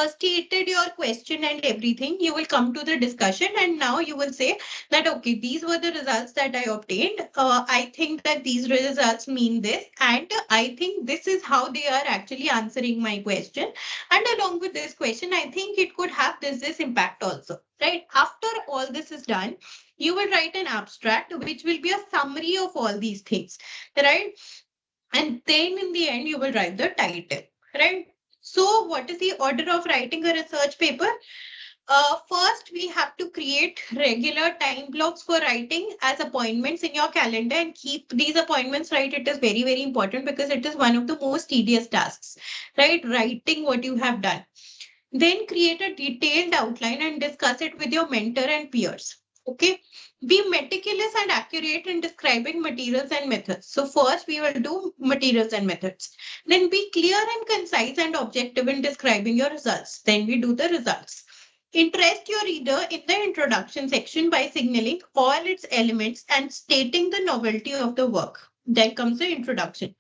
Speaker 1: stated your question and everything, you will come to the discussion, and now you will say that, okay, these were the results that I obtained. I think that these results mean this, and I think this is how they are actually answering my question. And along with this question, I think it could have this impact also, right? After all this is done, you will write an abstract, which will be a summary of all these things, right? And then in the end, you will write the title, right? So what is the order of writing a research paper? First, we have to create regular time blocks for writing as appointments in your calendar and keep these appointments, right? It is very, very important because it is one of the most tedious tasks, right? Writing what you have done. Then create a detailed outline and discuss it with your mentor and peers. Okay. Be meticulous and accurate in describing materials and methods. So first we will do materials and methods. Then be clear and concise and objective in describing your results. Then we do the results. Interest your reader in the introduction section by signaling all its elements and stating the novelty of the work. Then comes the introduction.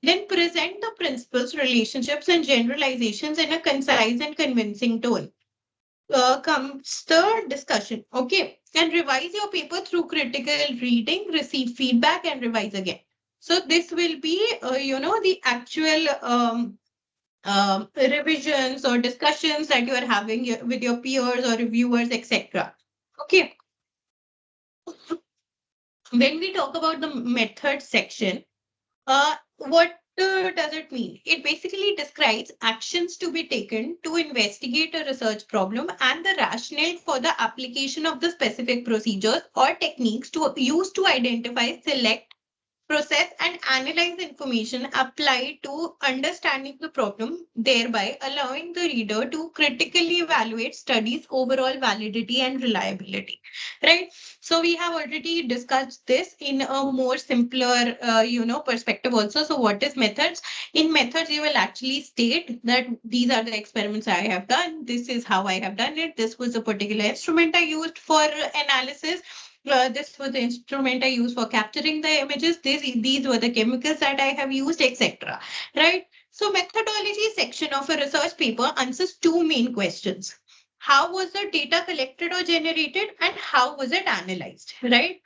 Speaker 1: Then present the principles, relationships, and generalizations in a concise and convincing tone. Comes the discussion. Okay. And revise your paper through critical reading, receive feedback, and revise again. So this will be, the actual revisions or discussions that you are having with your peers or reviewers, etc. Okay. When we talk about the method section, what does it mean? It basically describes actions to be taken to investigate a research problem and the rationale for the application of the specific procedures or techniques to use to identify, select, process and analyze the information applied to understanding the problem, thereby allowing the reader to critically evaluate studies' overall validity and reliability. Right? So we have already discussed this in a more simpler, perspective also. So what is methods? In methods, you will actually state that these are the experiments I have done. This is how I have done it. This was a particular instrument I used for analysis. This was the instrument I used for capturing the images. These were the chemicals that I have used, etc. Right? So methodology section of a research paper answers two main questions. How was the data collected or generated, and how was it analyzed? Right?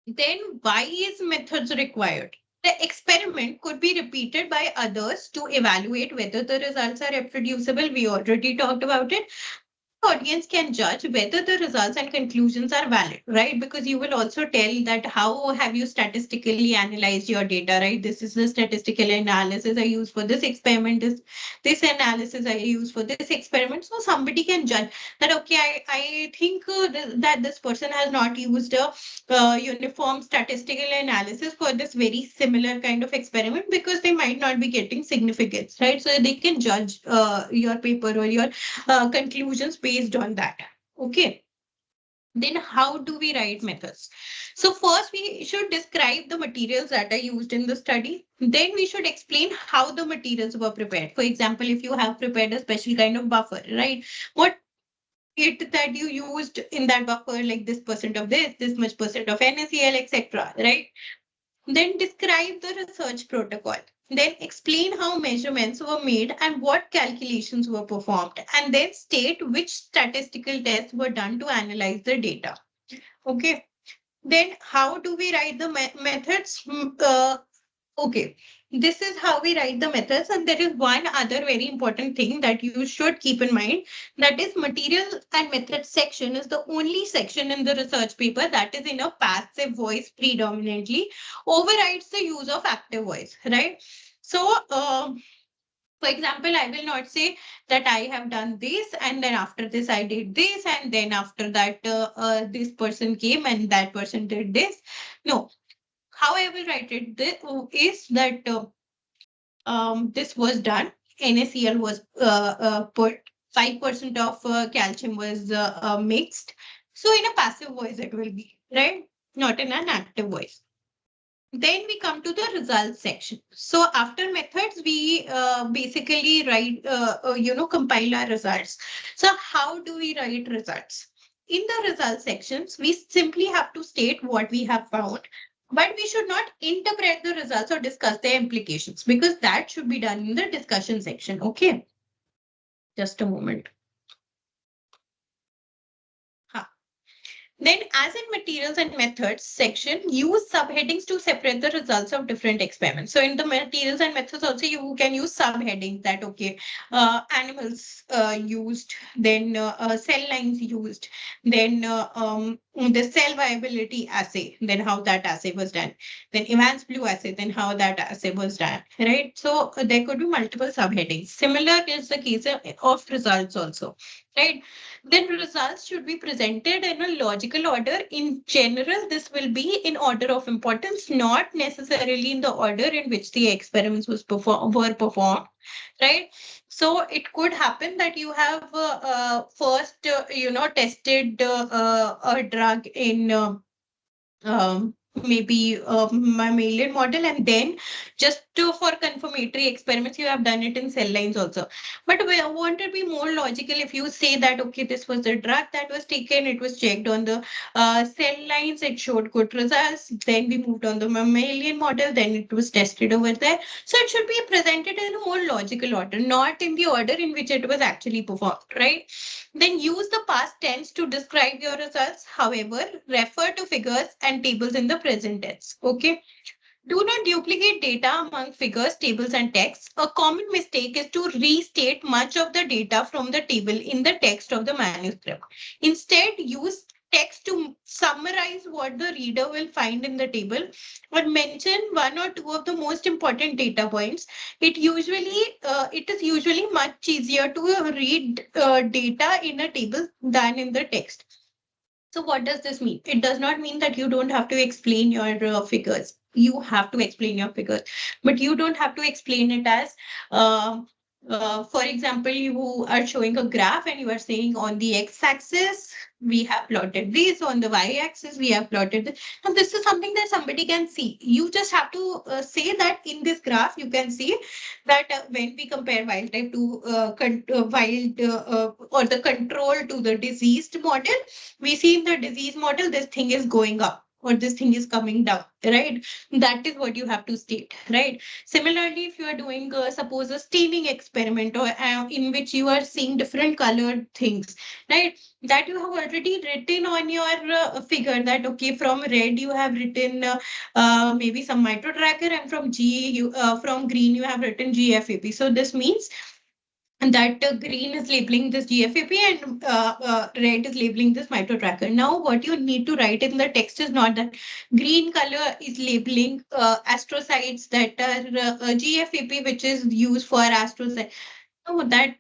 Speaker 1: Then why is methods required? The experiment could be repeated by others to evaluate whether the results are reproducible. We already talked about it. Audience can judge whether the results and conclusions are valid, right? Because you will also tell that how have you statistically analyzed your data, right? This is the statistical analysis I use for this experiment. This analysis I use for this experiment. So somebody can judge that, okay, I think that this person has not used a uniform statistical analysis for this very similar kind of experiment because they might not be getting significance, right? So they can judge your paper or your conclusions based on that. Okay. Then how do we write methods? So first we should describe the materials that are used in the study. Then we should explain how the materials were prepared. For example, if you have prepared a special kind of buffer, right? What it that you used in that buffer, like this percent of this much percent of NaCl, etc. Right? Then describe the research protocol. Then explain how measurements were made and what calculations were performed. And then state which statistical tests were done to analyze the data. Okay. Then how do we write the methods? Okay, this is how we write the methods. And there is one other very important thing that you should keep in mind. That is material and methods section is the only section in the research paper that is in a passive voice predominantly, overrides the use of active voice, right? So, for example, I will not say that I have done this and then after this I did this and then after that this person came and that person did this. No, how I will write it is that this was done. NaCl was put, 5% of calcium was mixed. So in a passive voice, it will be, right? Not in an active voice. Then we come to the results section. So after methods, we basically write, compile our results. So how do we write results? In the results sections, we simply have to state what we have found, but we should not interpret the results or discuss their implications because that should be done in the discussion section. Okay, just a moment. Then, as in materials and methods section, use subheadings to separate the results of different experiments. So in the materials and methods also, you can use subheadings that, okay, animals used, then cell lines used, then the cell viability assay, then how that assay was done, then Evans blue assay, then how that assay was done, right? So there could be multiple subheadings. Similar is the case of results also, right? Then results should be presented in a logical order. In general, this will be in order of importance, not necessarily in the order in which the experiments were performed, right? So it could happen that you have first, tested a drug in maybe a mammalian model, and then just for confirmatory experiments you have done it in cell lines also. But we want to be more logical. If you say that, okay, this was the drug that was taken, it was checked on the cell lines, it showed good results, then we moved on the mammalian model, then it was tested over there. So it should be presented in a more logical order, not in the order in which it was actually performed, right? Then use the past tense to describe your results. However, refer to figures and tables in the present tense. Okay. Do not duplicate data among figures, tables, and text. A common mistake is to restate much of the data from the table in the text of the manuscript. Instead, use text to summarize what the reader will find in the table, or mention one or two of the most important data points. It is usually much easier to read data in a table than in the text. So what does this mean? It does not mean that you don't have to explain your figures. You have to explain your figures, but you don't have to explain it as, uh, for example, you are showing a graph and you are saying on the x-axis we have plotted this, on the y-axis we have plotted this. And this is something that somebody can see. You just have to say that in this graph you can see that when we compare wild type to wild or the control to the diseased model, we see in the disease model this thing is going up or this thing is coming down, right? That is what you have to state, right? Similarly, if you are doing suppose a staining experiment or in which you are seeing different colored things, right? That you have already written on your figure that okay, from red you have written maybe some micro tracker, and from from green you have written GFAP. So this means that green is labeling this GFAP and red is labeling this micro tracker. Now, what you need to write in the text is not that green color is labeling astrocytes that are GFAP, which is used for astrocytes. No, that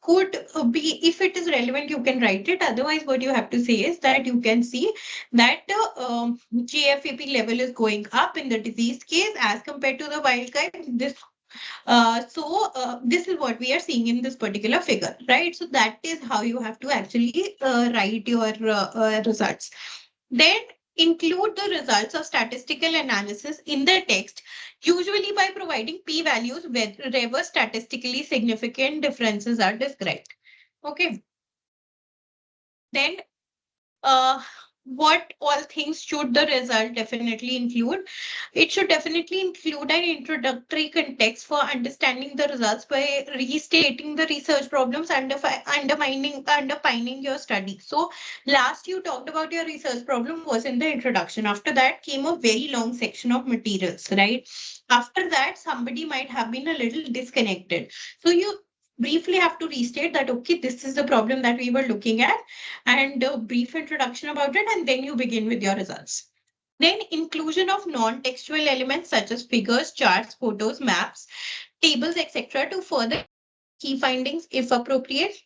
Speaker 1: could be, if it is relevant, you can write it. Otherwise, what you have to say is that you can see that GFAP level is going up in the disease case as compared to the wild type. This is what we are seeing in this particular figure, right? So that is how you have to actually write your results. Then include the results of statistical analysis in the text, usually by providing p-values wherever statistically significant differences are described. Okay. Then uh, what all things should the result definitely include? It should definitely include an introductory context for understanding the results by restating the research problems and undermining your study. So last you talked about your research problem was in the introduction. After that came a very long section of materials, right? After that, somebody might have been a little disconnected. So you briefly have to restate that, okay, this is the problem that we were looking at, and a brief introduction about it, and then you begin with your results. Then inclusion of non-textual elements such as figures, charts, photos, maps, tables, etc. to further key findings if appropriate.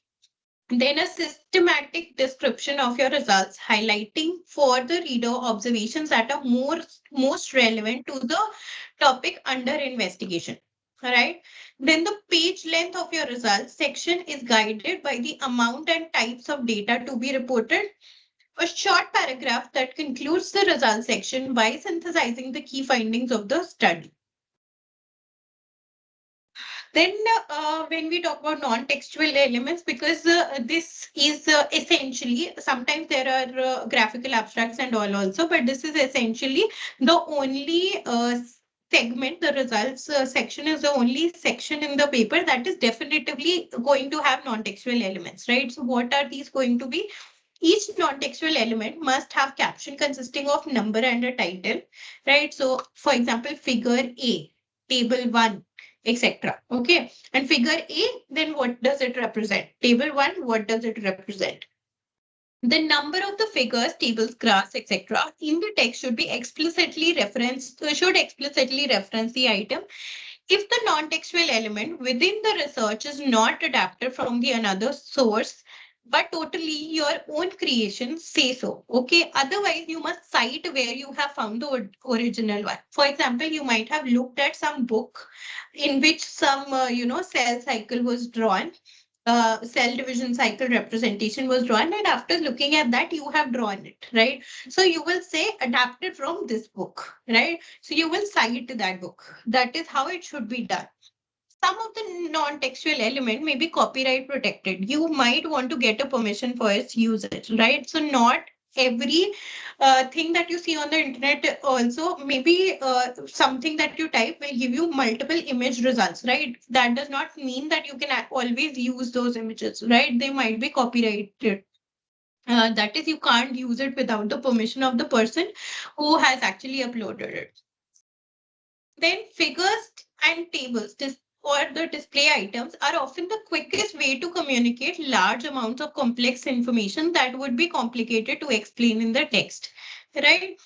Speaker 1: Then a systematic description of your results, highlighting for the reader observations that are most relevant to the topic under investigation. All right. Then the page length of your results section is guided by the amount and types of data to be reported. A short paragraph that concludes the results section by synthesizing the key findings of the study. Then, when we talk about non-textual elements, because this is essentially, sometimes there are graphical abstracts and all also, but this is essentially the only segment, the results section is the only section in the paper that is definitively going to have non-textual elements, right? So what are these going to be? Each non-textual element must have caption consisting of number and a title, right? So, for example, figure A, table 1, etc. Okay. And figure A, then what does it represent? Table 1, what does it represent? The number of the figures, tables, graphs, etc. in the text should explicitly reference the item. If the non-textual element within the research is not adapted from the another source, but totally your own creation, say so. Okay. Otherwise, you must cite where you have found the original one. For example, you might have looked at some book in which some, cell cycle was drawn, cell division cycle representation was drawn, and after looking at that you have drawn it, right? So you will say adapted from this book, right? So you will cite that book. That is how it should be done. Some of the non-textual element may be copyright protected. You might want to get a permission for its usage, right? So not every thing that you see on the internet also, maybe something that you type will give you multiple image results, right? That does not mean that you can always use those images, right? They might be copyrighted. That is, you can't use it without the permission of the person who has actually uploaded it. Then figures and tables or the display items are often the quickest way to communicate large amounts of complex information that would be complicated to explain in the text, right?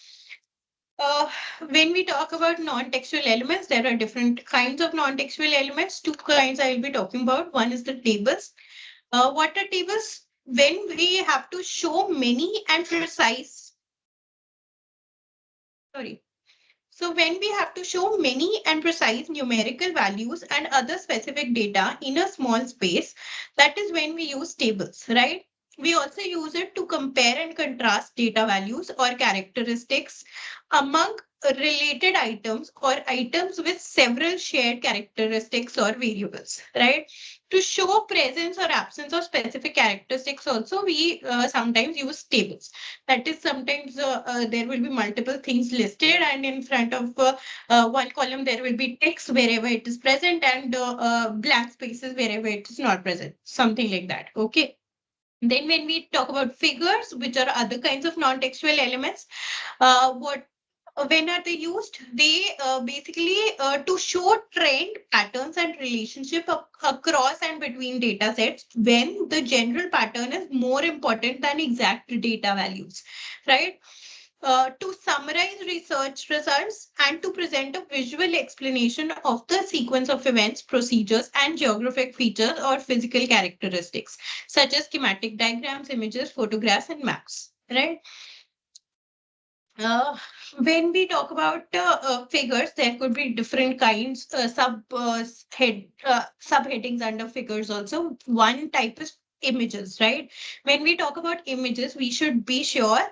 Speaker 1: Uh, when we talk about non-textual elements, there are different kinds of non-textual elements. Two kinds I will be talking about. One is the tables. What are tables? when we have to show many and precise, sorry. So when we have to show many and precise numerical values and other specific data in a small space, that is when we use tables, right? We also use it to compare and contrast data values or characteristics among related items or items with several shared characteristics or variables, right? To show presence or absence of specific characteristics also, we sometimes use tables. That is, sometimes there will be multiple things listed, and in front of one column there will be text wherever it is present, and blank spaces wherever it is not present, something like that. Okay. Then when we talk about figures, which are other kinds of non-textual elements, what when are they used? They basically to show trend patterns and relationship across and between data sets when the general pattern is more important than exact data values, right? To summarize research results and to present a visual explanation of the sequence of events, procedures, and geographic features or physical characteristics, such as schematic diagrams, images, photographs, and maps. Right? Uh, when we talk about figures, there could be different kinds, subheadings under figures also. One type is images, right? When we talk about images, we should be sure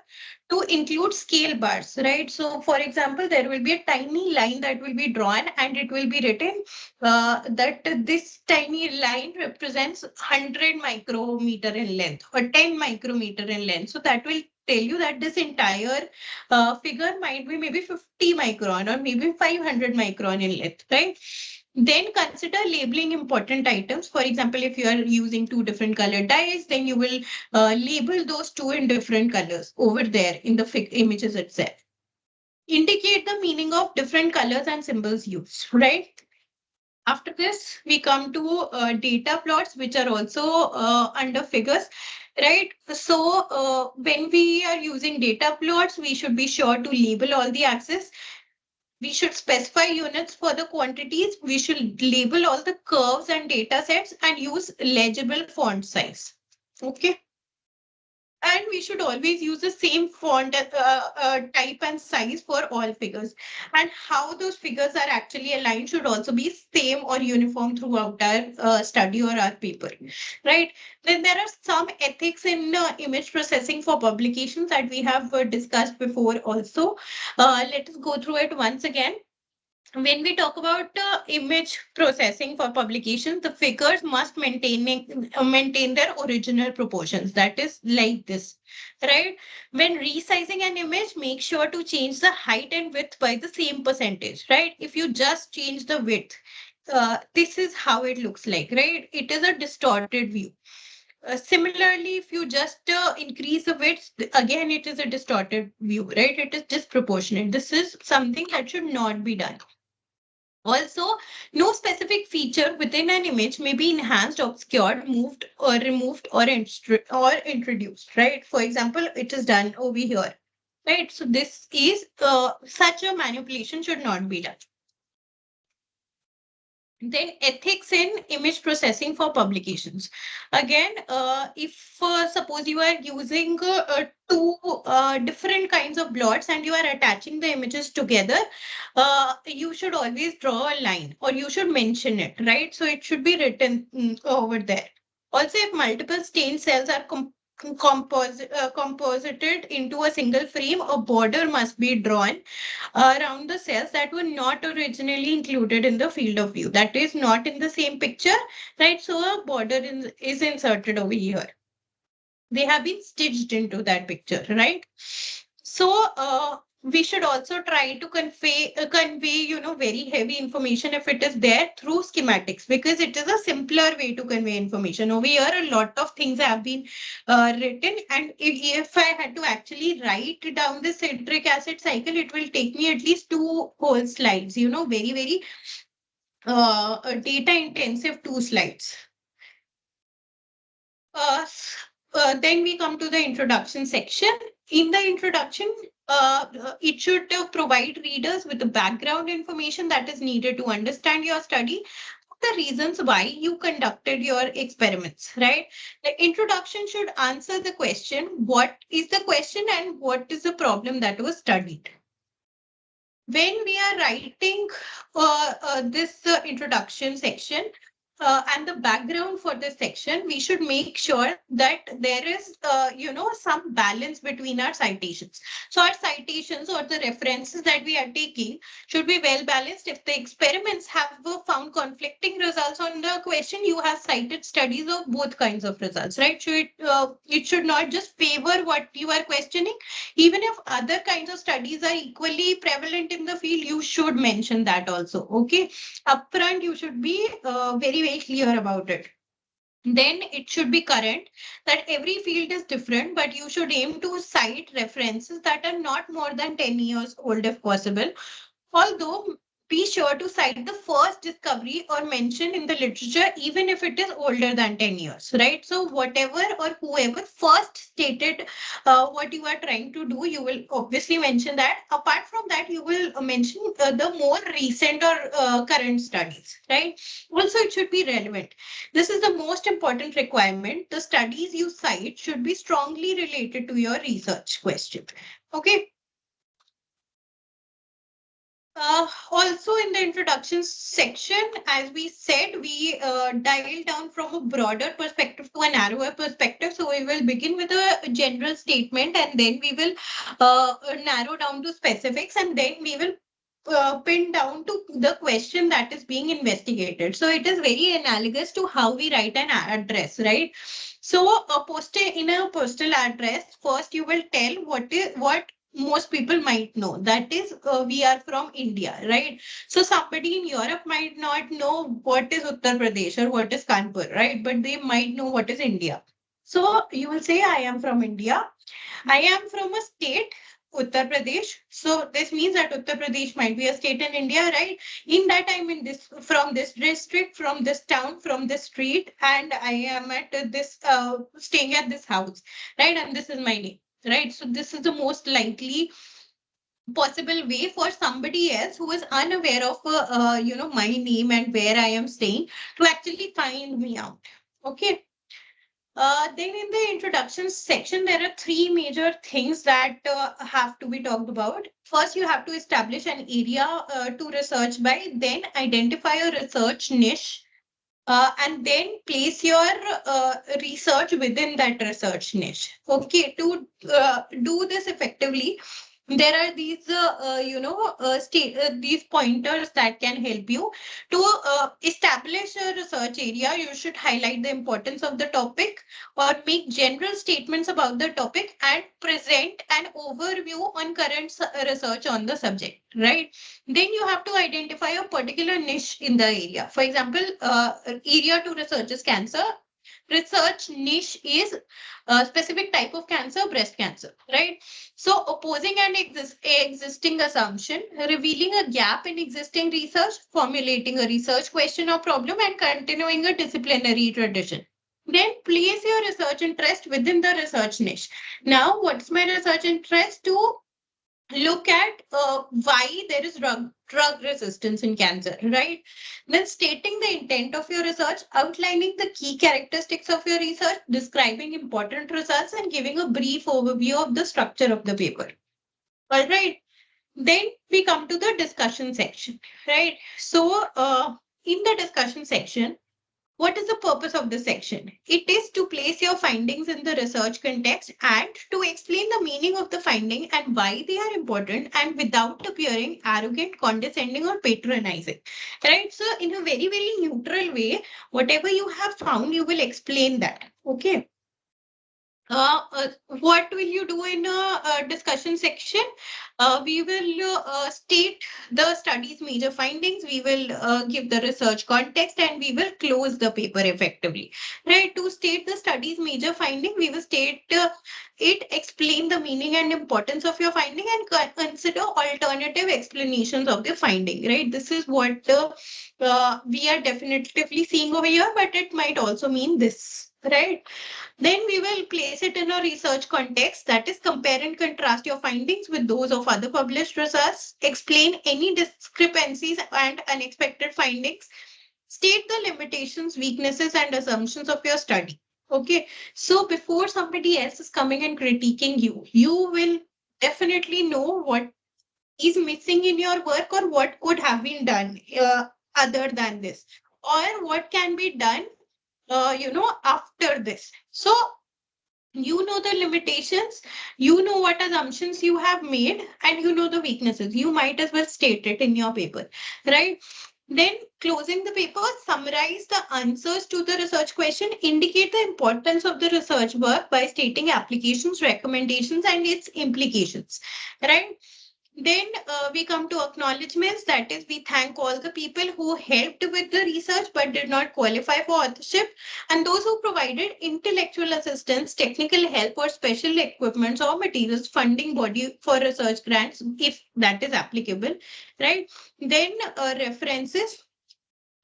Speaker 1: to include scale bars, right? So, for example, there will be a tiny line that will be drawn and it will be written that this tiny line represents 100 micrometer in length or 10 micrometer in length. So that will tell you that this entire figure might be maybe 50 micron or maybe 500 micron in length, right? Then consider labeling important items. For example, if you are using two different colored dyes, then you will label those two in different colors over there in the images itself. Indicate the meaning of different colors and symbols used, right? After this, we come to data plots, which are also under figures, right? So when we are using data plots, we should be sure to label all the axes. We should specify units for the quantities. We should label all the curves and data sets and use legible font size. Okay. And we should always use the same font type and size for all figures. And how those figures are actually aligned should also be same or uniform throughout our study or our paper, right? Then there are some ethics in image processing for publications that we have discussed before also. Let us go through it once again. When we talk about image processing for publication, the figures must maintain their original proportions. That is like this, right? When resizing an image, make sure to change the height and width by the same percentage, right? If you just change the width, this is how it looks like, right? It is a distorted view. Similarly, if you just increase the width, again, it is a distorted view, right? It is disproportionate. This is something that should not be done. Also, no specific feature within an image may be enhanced, obscured, moved, or removed, or introduced, right? For example, it is done over here, right? So this is such a manipulation should not be done. Then ethics in image processing for publications. Again, if suppose you are using two different kinds of blots and you are attaching the images together, you should always draw a line or you should mention it, right? So it should be written over there. Also, if multiple stain cells are composited into a single frame, a border must be drawn around the cells that were not originally included in the field of view. That is not in the same picture, right? So a border is inserted over here. They have been stitched into that picture, right? So we should also try to convey, very heavy information if it is there through schematics, because it is a simpler way to convey information. Over here, a lot of things have been written, and if I had to actually write down the citric acid cycle, it will take me at least two whole slides. Very very data intensive two slides. Uh, then we come to the introduction section. In the introduction, it should provide readers with the background information that is needed to understand your study. the reasons why you conducted your experiments, right? The introduction should answer the question, what is the question and what is the problem that was studied. When we are writing this introduction section and the background for this section, we should make sure that there is, some balance between our citations. So our citations or the references that we are taking should be well balanced. If the experiments have found conflicting results on the question, you have cited studies of both kinds of results, right? So it should not just favor what you are questioning. Even if other kinds of studies are equally prevalent in the field, you should mention that also. Okay, upfront you should be very clear about it. Then it should be current, that every field is different, but you should aim to cite references that are not more than 10 years old if possible. Although, be sure to cite the first discovery or mention in the literature, even if it is older than 10 years, right? So whatever or whoever first stated what you are trying to do, you will obviously mention that. Apart from that, you will mention the more recent or current studies, right? Also, it should be relevant. This is the most important requirement. The studies you cite should be strongly related to your research question. Okay. Also in the introduction section, as we said, we dial down from a broader perspective to a narrower perspective. So we will begin with a general statement and then we will narrow down to specifics and then we will pin down to the question that is being investigated. So it is very analogous to how we write an address, right? So in a postal address, first you will tell what most people might know. That is, we are from India, right? So somebody in Europe might not know what is Uttar Pradesh or what is Kanpur, right? But they might know what is India. So you will say, I am from India. I am from a state, Uttar Pradesh. So this means that Uttar Pradesh might be a state in India, right? In that I'm in this, from this district, from this town, from this street, and I am at this staying at this house, right? And this is my name, right? So this is the most likely possible way for somebody else who is unaware of my name and where I am staying to actually find me out. Okay. Then in the introduction section, there are three major things that have to be talked about. First, you have to establish an area to research by, then identify a research niche, and then place your research within that research niche. Okay, to do this effectively, there are these, these pointers that can help you to establish a research area. You should highlight the importance of the topic or make general statements about the topic and present an overview on current research on the subject, right? Then you have to identify a particular niche in the area. For example, area to research is cancer. Research niche is a specific type of cancer, breast cancer, right? So opposing an existing assumption, revealing a gap in existing research, formulating a research question or problem, and continuing a disciplinary tradition. Then place your research interest within the research niche. Now, what's my research interest? To look at why there is drug resistance in cancer, right? Then stating the intent of your research, outlining the key characteristics of your research, describing important results, and giving a brief overview of the structure of the paper. All right. Then we come to the discussion section, right? So in the discussion section, what is the purpose of this section? It is to place your findings in the research context and to explain the meaning of the finding and why they are important, and without appearing arrogant, condescending, or patronizing. Right? So in a very neutral way, whatever you have found, you will explain that. Okay. What will you do in a discussion section? We will state the study's major findings. We will give the research context and we will close the paper effectively. Right? To state the study's major finding, we will state it, explain the meaning and importance of your finding, and consider alternative explanations of the finding. Right? This is what we are definitively seeing over here, but it might also mean this. Right? Then we will place it in a research context, that is, compare and contrast your findings with those of other published results, explain any discrepancies and unexpected findings, State the limitations, weaknesses, and assumptions of your study. Okay. So before somebody else is coming and critiquing you, you will definitely know what is missing in your work or what could have been done other than this, or what can be done after this. So you know the limitations, you know what assumptions you have made, and you know the weaknesses. You might as well state it in your paper, right? Then, closing the paper, summarize the answers to the research question, indicate the importance of the research work by stating applications, recommendations, and its implications, right? Then we come to acknowledgements. That is, we thank all the people who helped with the research but did not qualify for authorship, and those who provided intellectual assistance, technical help, or special equipments or materials, funding body for research grants, if that is applicable, right? Then references,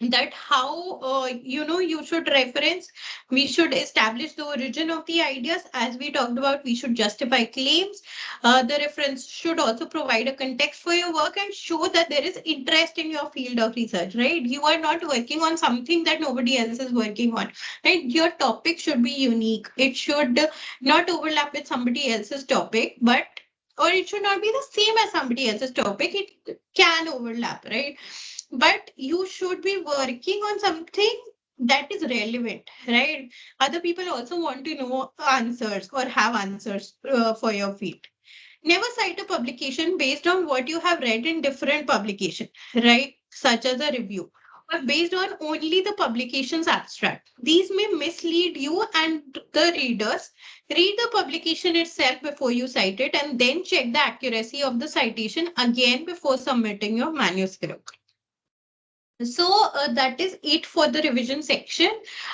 Speaker 1: that how you should reference, we should establish the origin of the ideas. As we talked about, we should justify claims. The reference should also provide a context for your work and show that there is interest in your field of research, right? You are not working on something that nobody else is working on, right? Your topic should be unique. It should not overlap with somebody else's topic, but or it should not be the same as somebody else's topic. It can overlap, right? But you should be working on something that is relevant, right? Other people also want to know answers or have answers for your field. Never cite a publication based on what you have read in different publication, right? Such as a review, or based on only the publication's abstract. These may mislead you and the readers. Read the publication itself before you cite it, and then check the accuracy of the citation again before submitting your manuscript. So that is it for the revision section.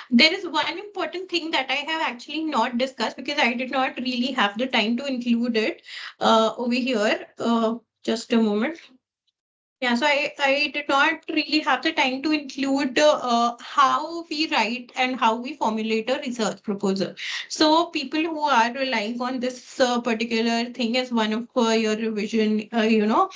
Speaker 1: There is one important thing that I have actually not discussed because I did not really have the time to include it over here. Just a moment. Yeah, so I did not really have the time to include how we write and how we formulate a research proposal. So people who are relying on this particular thing as one of your revision, revision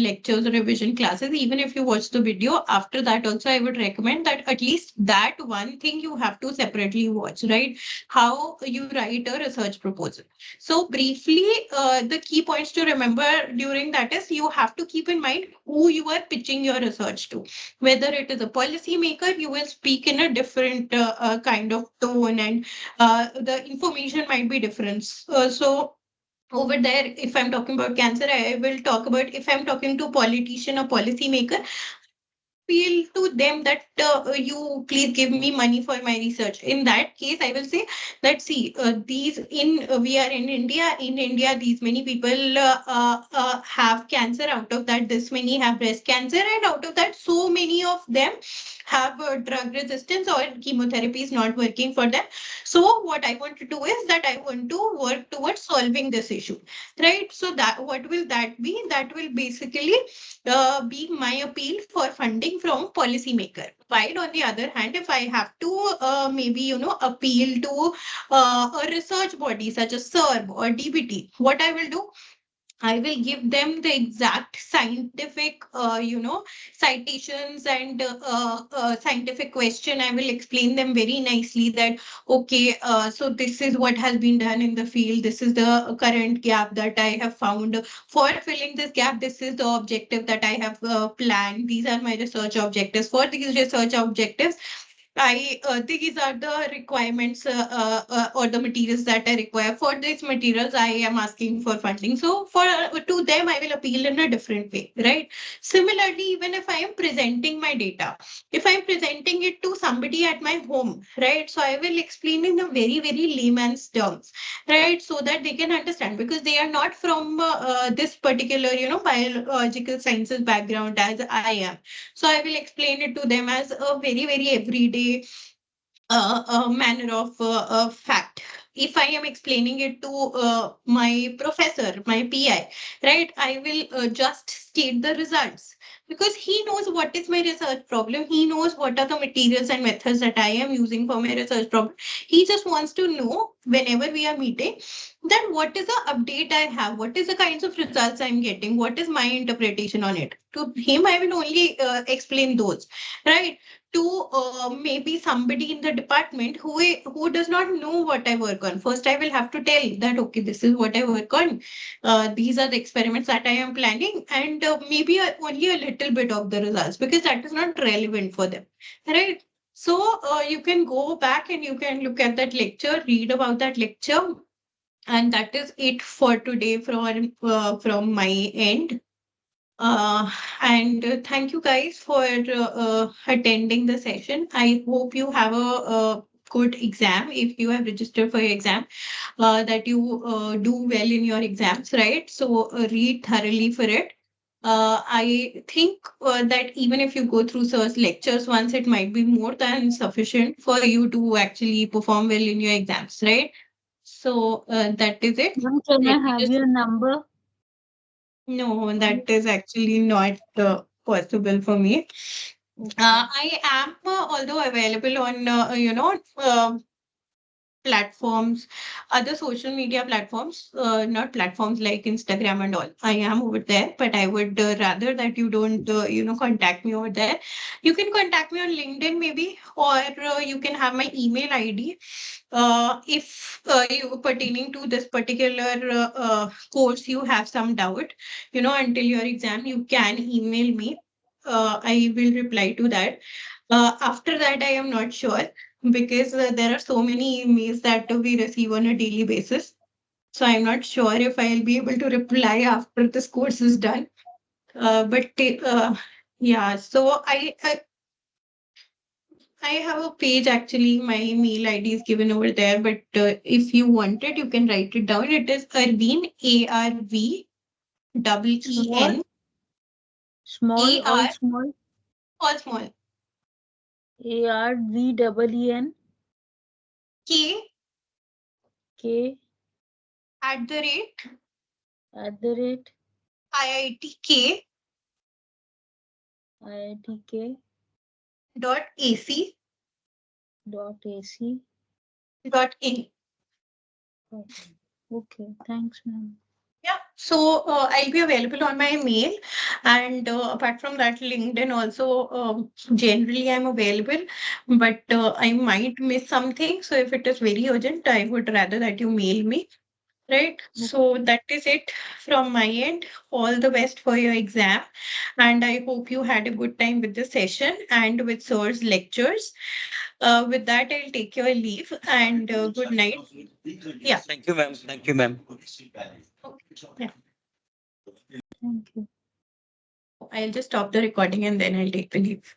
Speaker 1: lectures or revision classes, even if you watch the video, after that also I would recommend that at least that one thing you have to separately watch, right? How you write a research proposal. So briefly, the key points to remember during that is you have to keep in mind who you are pitching your research to. Whether it is a policy maker, you will speak in a different kind of tone, and the information might be different. So over there, if I'm talking about cancer, I will talk about, if I'm talking to politician or policy maker, appeal to them that you please give me money for my research. In that case, I will say that see, these in we are in India. In India, these many people have cancer. Out of that, this many have breast cancer, and out of that, so many of them have drug resistance or chemotherapy is not working for them. So what I want to do is that I want to work towards solving this issue, right? So that what will that be? That will basically be my appeal for funding from policymaker. While on the other hand, if I have to maybe appeal to a research body such as SERB or DBT, what I will do, I will give them the exact scientific, citations and scientific question. I will explain them very nicely that, okay, so this is what has been done in the field. This is the current gap that I have found. For filling this gap, this is the objective that I have planned. These are my research objectives. For these research objectives, these are the requirements or the materials that I require. For these materials, I am asking for funding. So for to them, I will appeal in a different way, right? Similarly, even if I am presenting my data, if I'm presenting it to somebody at my home, right? So I will explain in a very layman's terms, right? So that they can understand because they are not from this particular, biological sciences background as I am. So I will explain it to them as a very everyday manner of fact. If I am explaining it to my professor, my PI, right, I will just state the results. because he knows what is my research problem. He knows what are the materials and methods that I am using for my research problem. He just wants to know whenever we are meeting that what is the update I have, what is the kinds of results I'm getting, what is my interpretation on it. To him, I will only explain those, right? To maybe somebody in the department who does not know what I work on. First, I will have to tell that okay, this is what I work on. These are the experiments that I am planning, and maybe only a little bit of the results because that is not relevant for them, right? So you can go back and you can look at that lecture, read about that lecture, and that is it for today from my end. And thank you guys for attending the session. I hope you have a good exam if you have registered for your exam, that you do well in your exams, right? So read thoroughly for it. I think that even if you go through sir's lectures once, it might be more than sufficient for you to actually perform well in your exams, right? So that is it.
Speaker 2: Ma'am, can I
Speaker 1: Let me
Speaker 2: have
Speaker 1: just
Speaker 2: your number?
Speaker 1: no, that is actually not possible for me.
Speaker 2: Okay.
Speaker 1: I am although available on platforms, other social media platforms, not platforms like Instagram and all. I am over there, but I would rather that you don't, contact me over there. You can contact me on LinkedIn maybe, or you can have my email ID. If you pertaining to this particular course, you have some doubt, until your exam, you can email me. I will reply to that. After that, I am not sure because there are so many emails that we receive on a daily basis. So I'm not sure if I'll be able to reply after this course is done. But yeah, so I have a page actually. My mail ID is given over there. But if you want it, you can write it down. It is Arveen,
Speaker 2: Small,
Speaker 1: Arveen,
Speaker 2: small, all
Speaker 1: AR,
Speaker 2: small.
Speaker 1: all small,
Speaker 2: ARVEEN
Speaker 1: K
Speaker 2: K
Speaker 1: at the rate
Speaker 2: at the rate
Speaker 1: IITK
Speaker 2: IITK
Speaker 1: dot AC
Speaker 2: dot AC.
Speaker 1: dot in.
Speaker 2: Okay, thanks, ma'am.
Speaker 1: Yeah, so I'll be available on my mail, and apart from that, LinkedIn also. Generally, I'm available, but I might miss something. So if it is very urgent, I would rather that you mail me. Right. So that is it from my end. All the best for your exam, and I hope you had a good time with the session and with sir's lectures. With that, I'll take your leave and good night. Yeah.
Speaker 3: Thank you, ma'am. Thank you, ma'am.
Speaker 1: Okay. Yeah.
Speaker 2: Thank you.
Speaker 1: I'll just stop the recording and then I'll take the leave.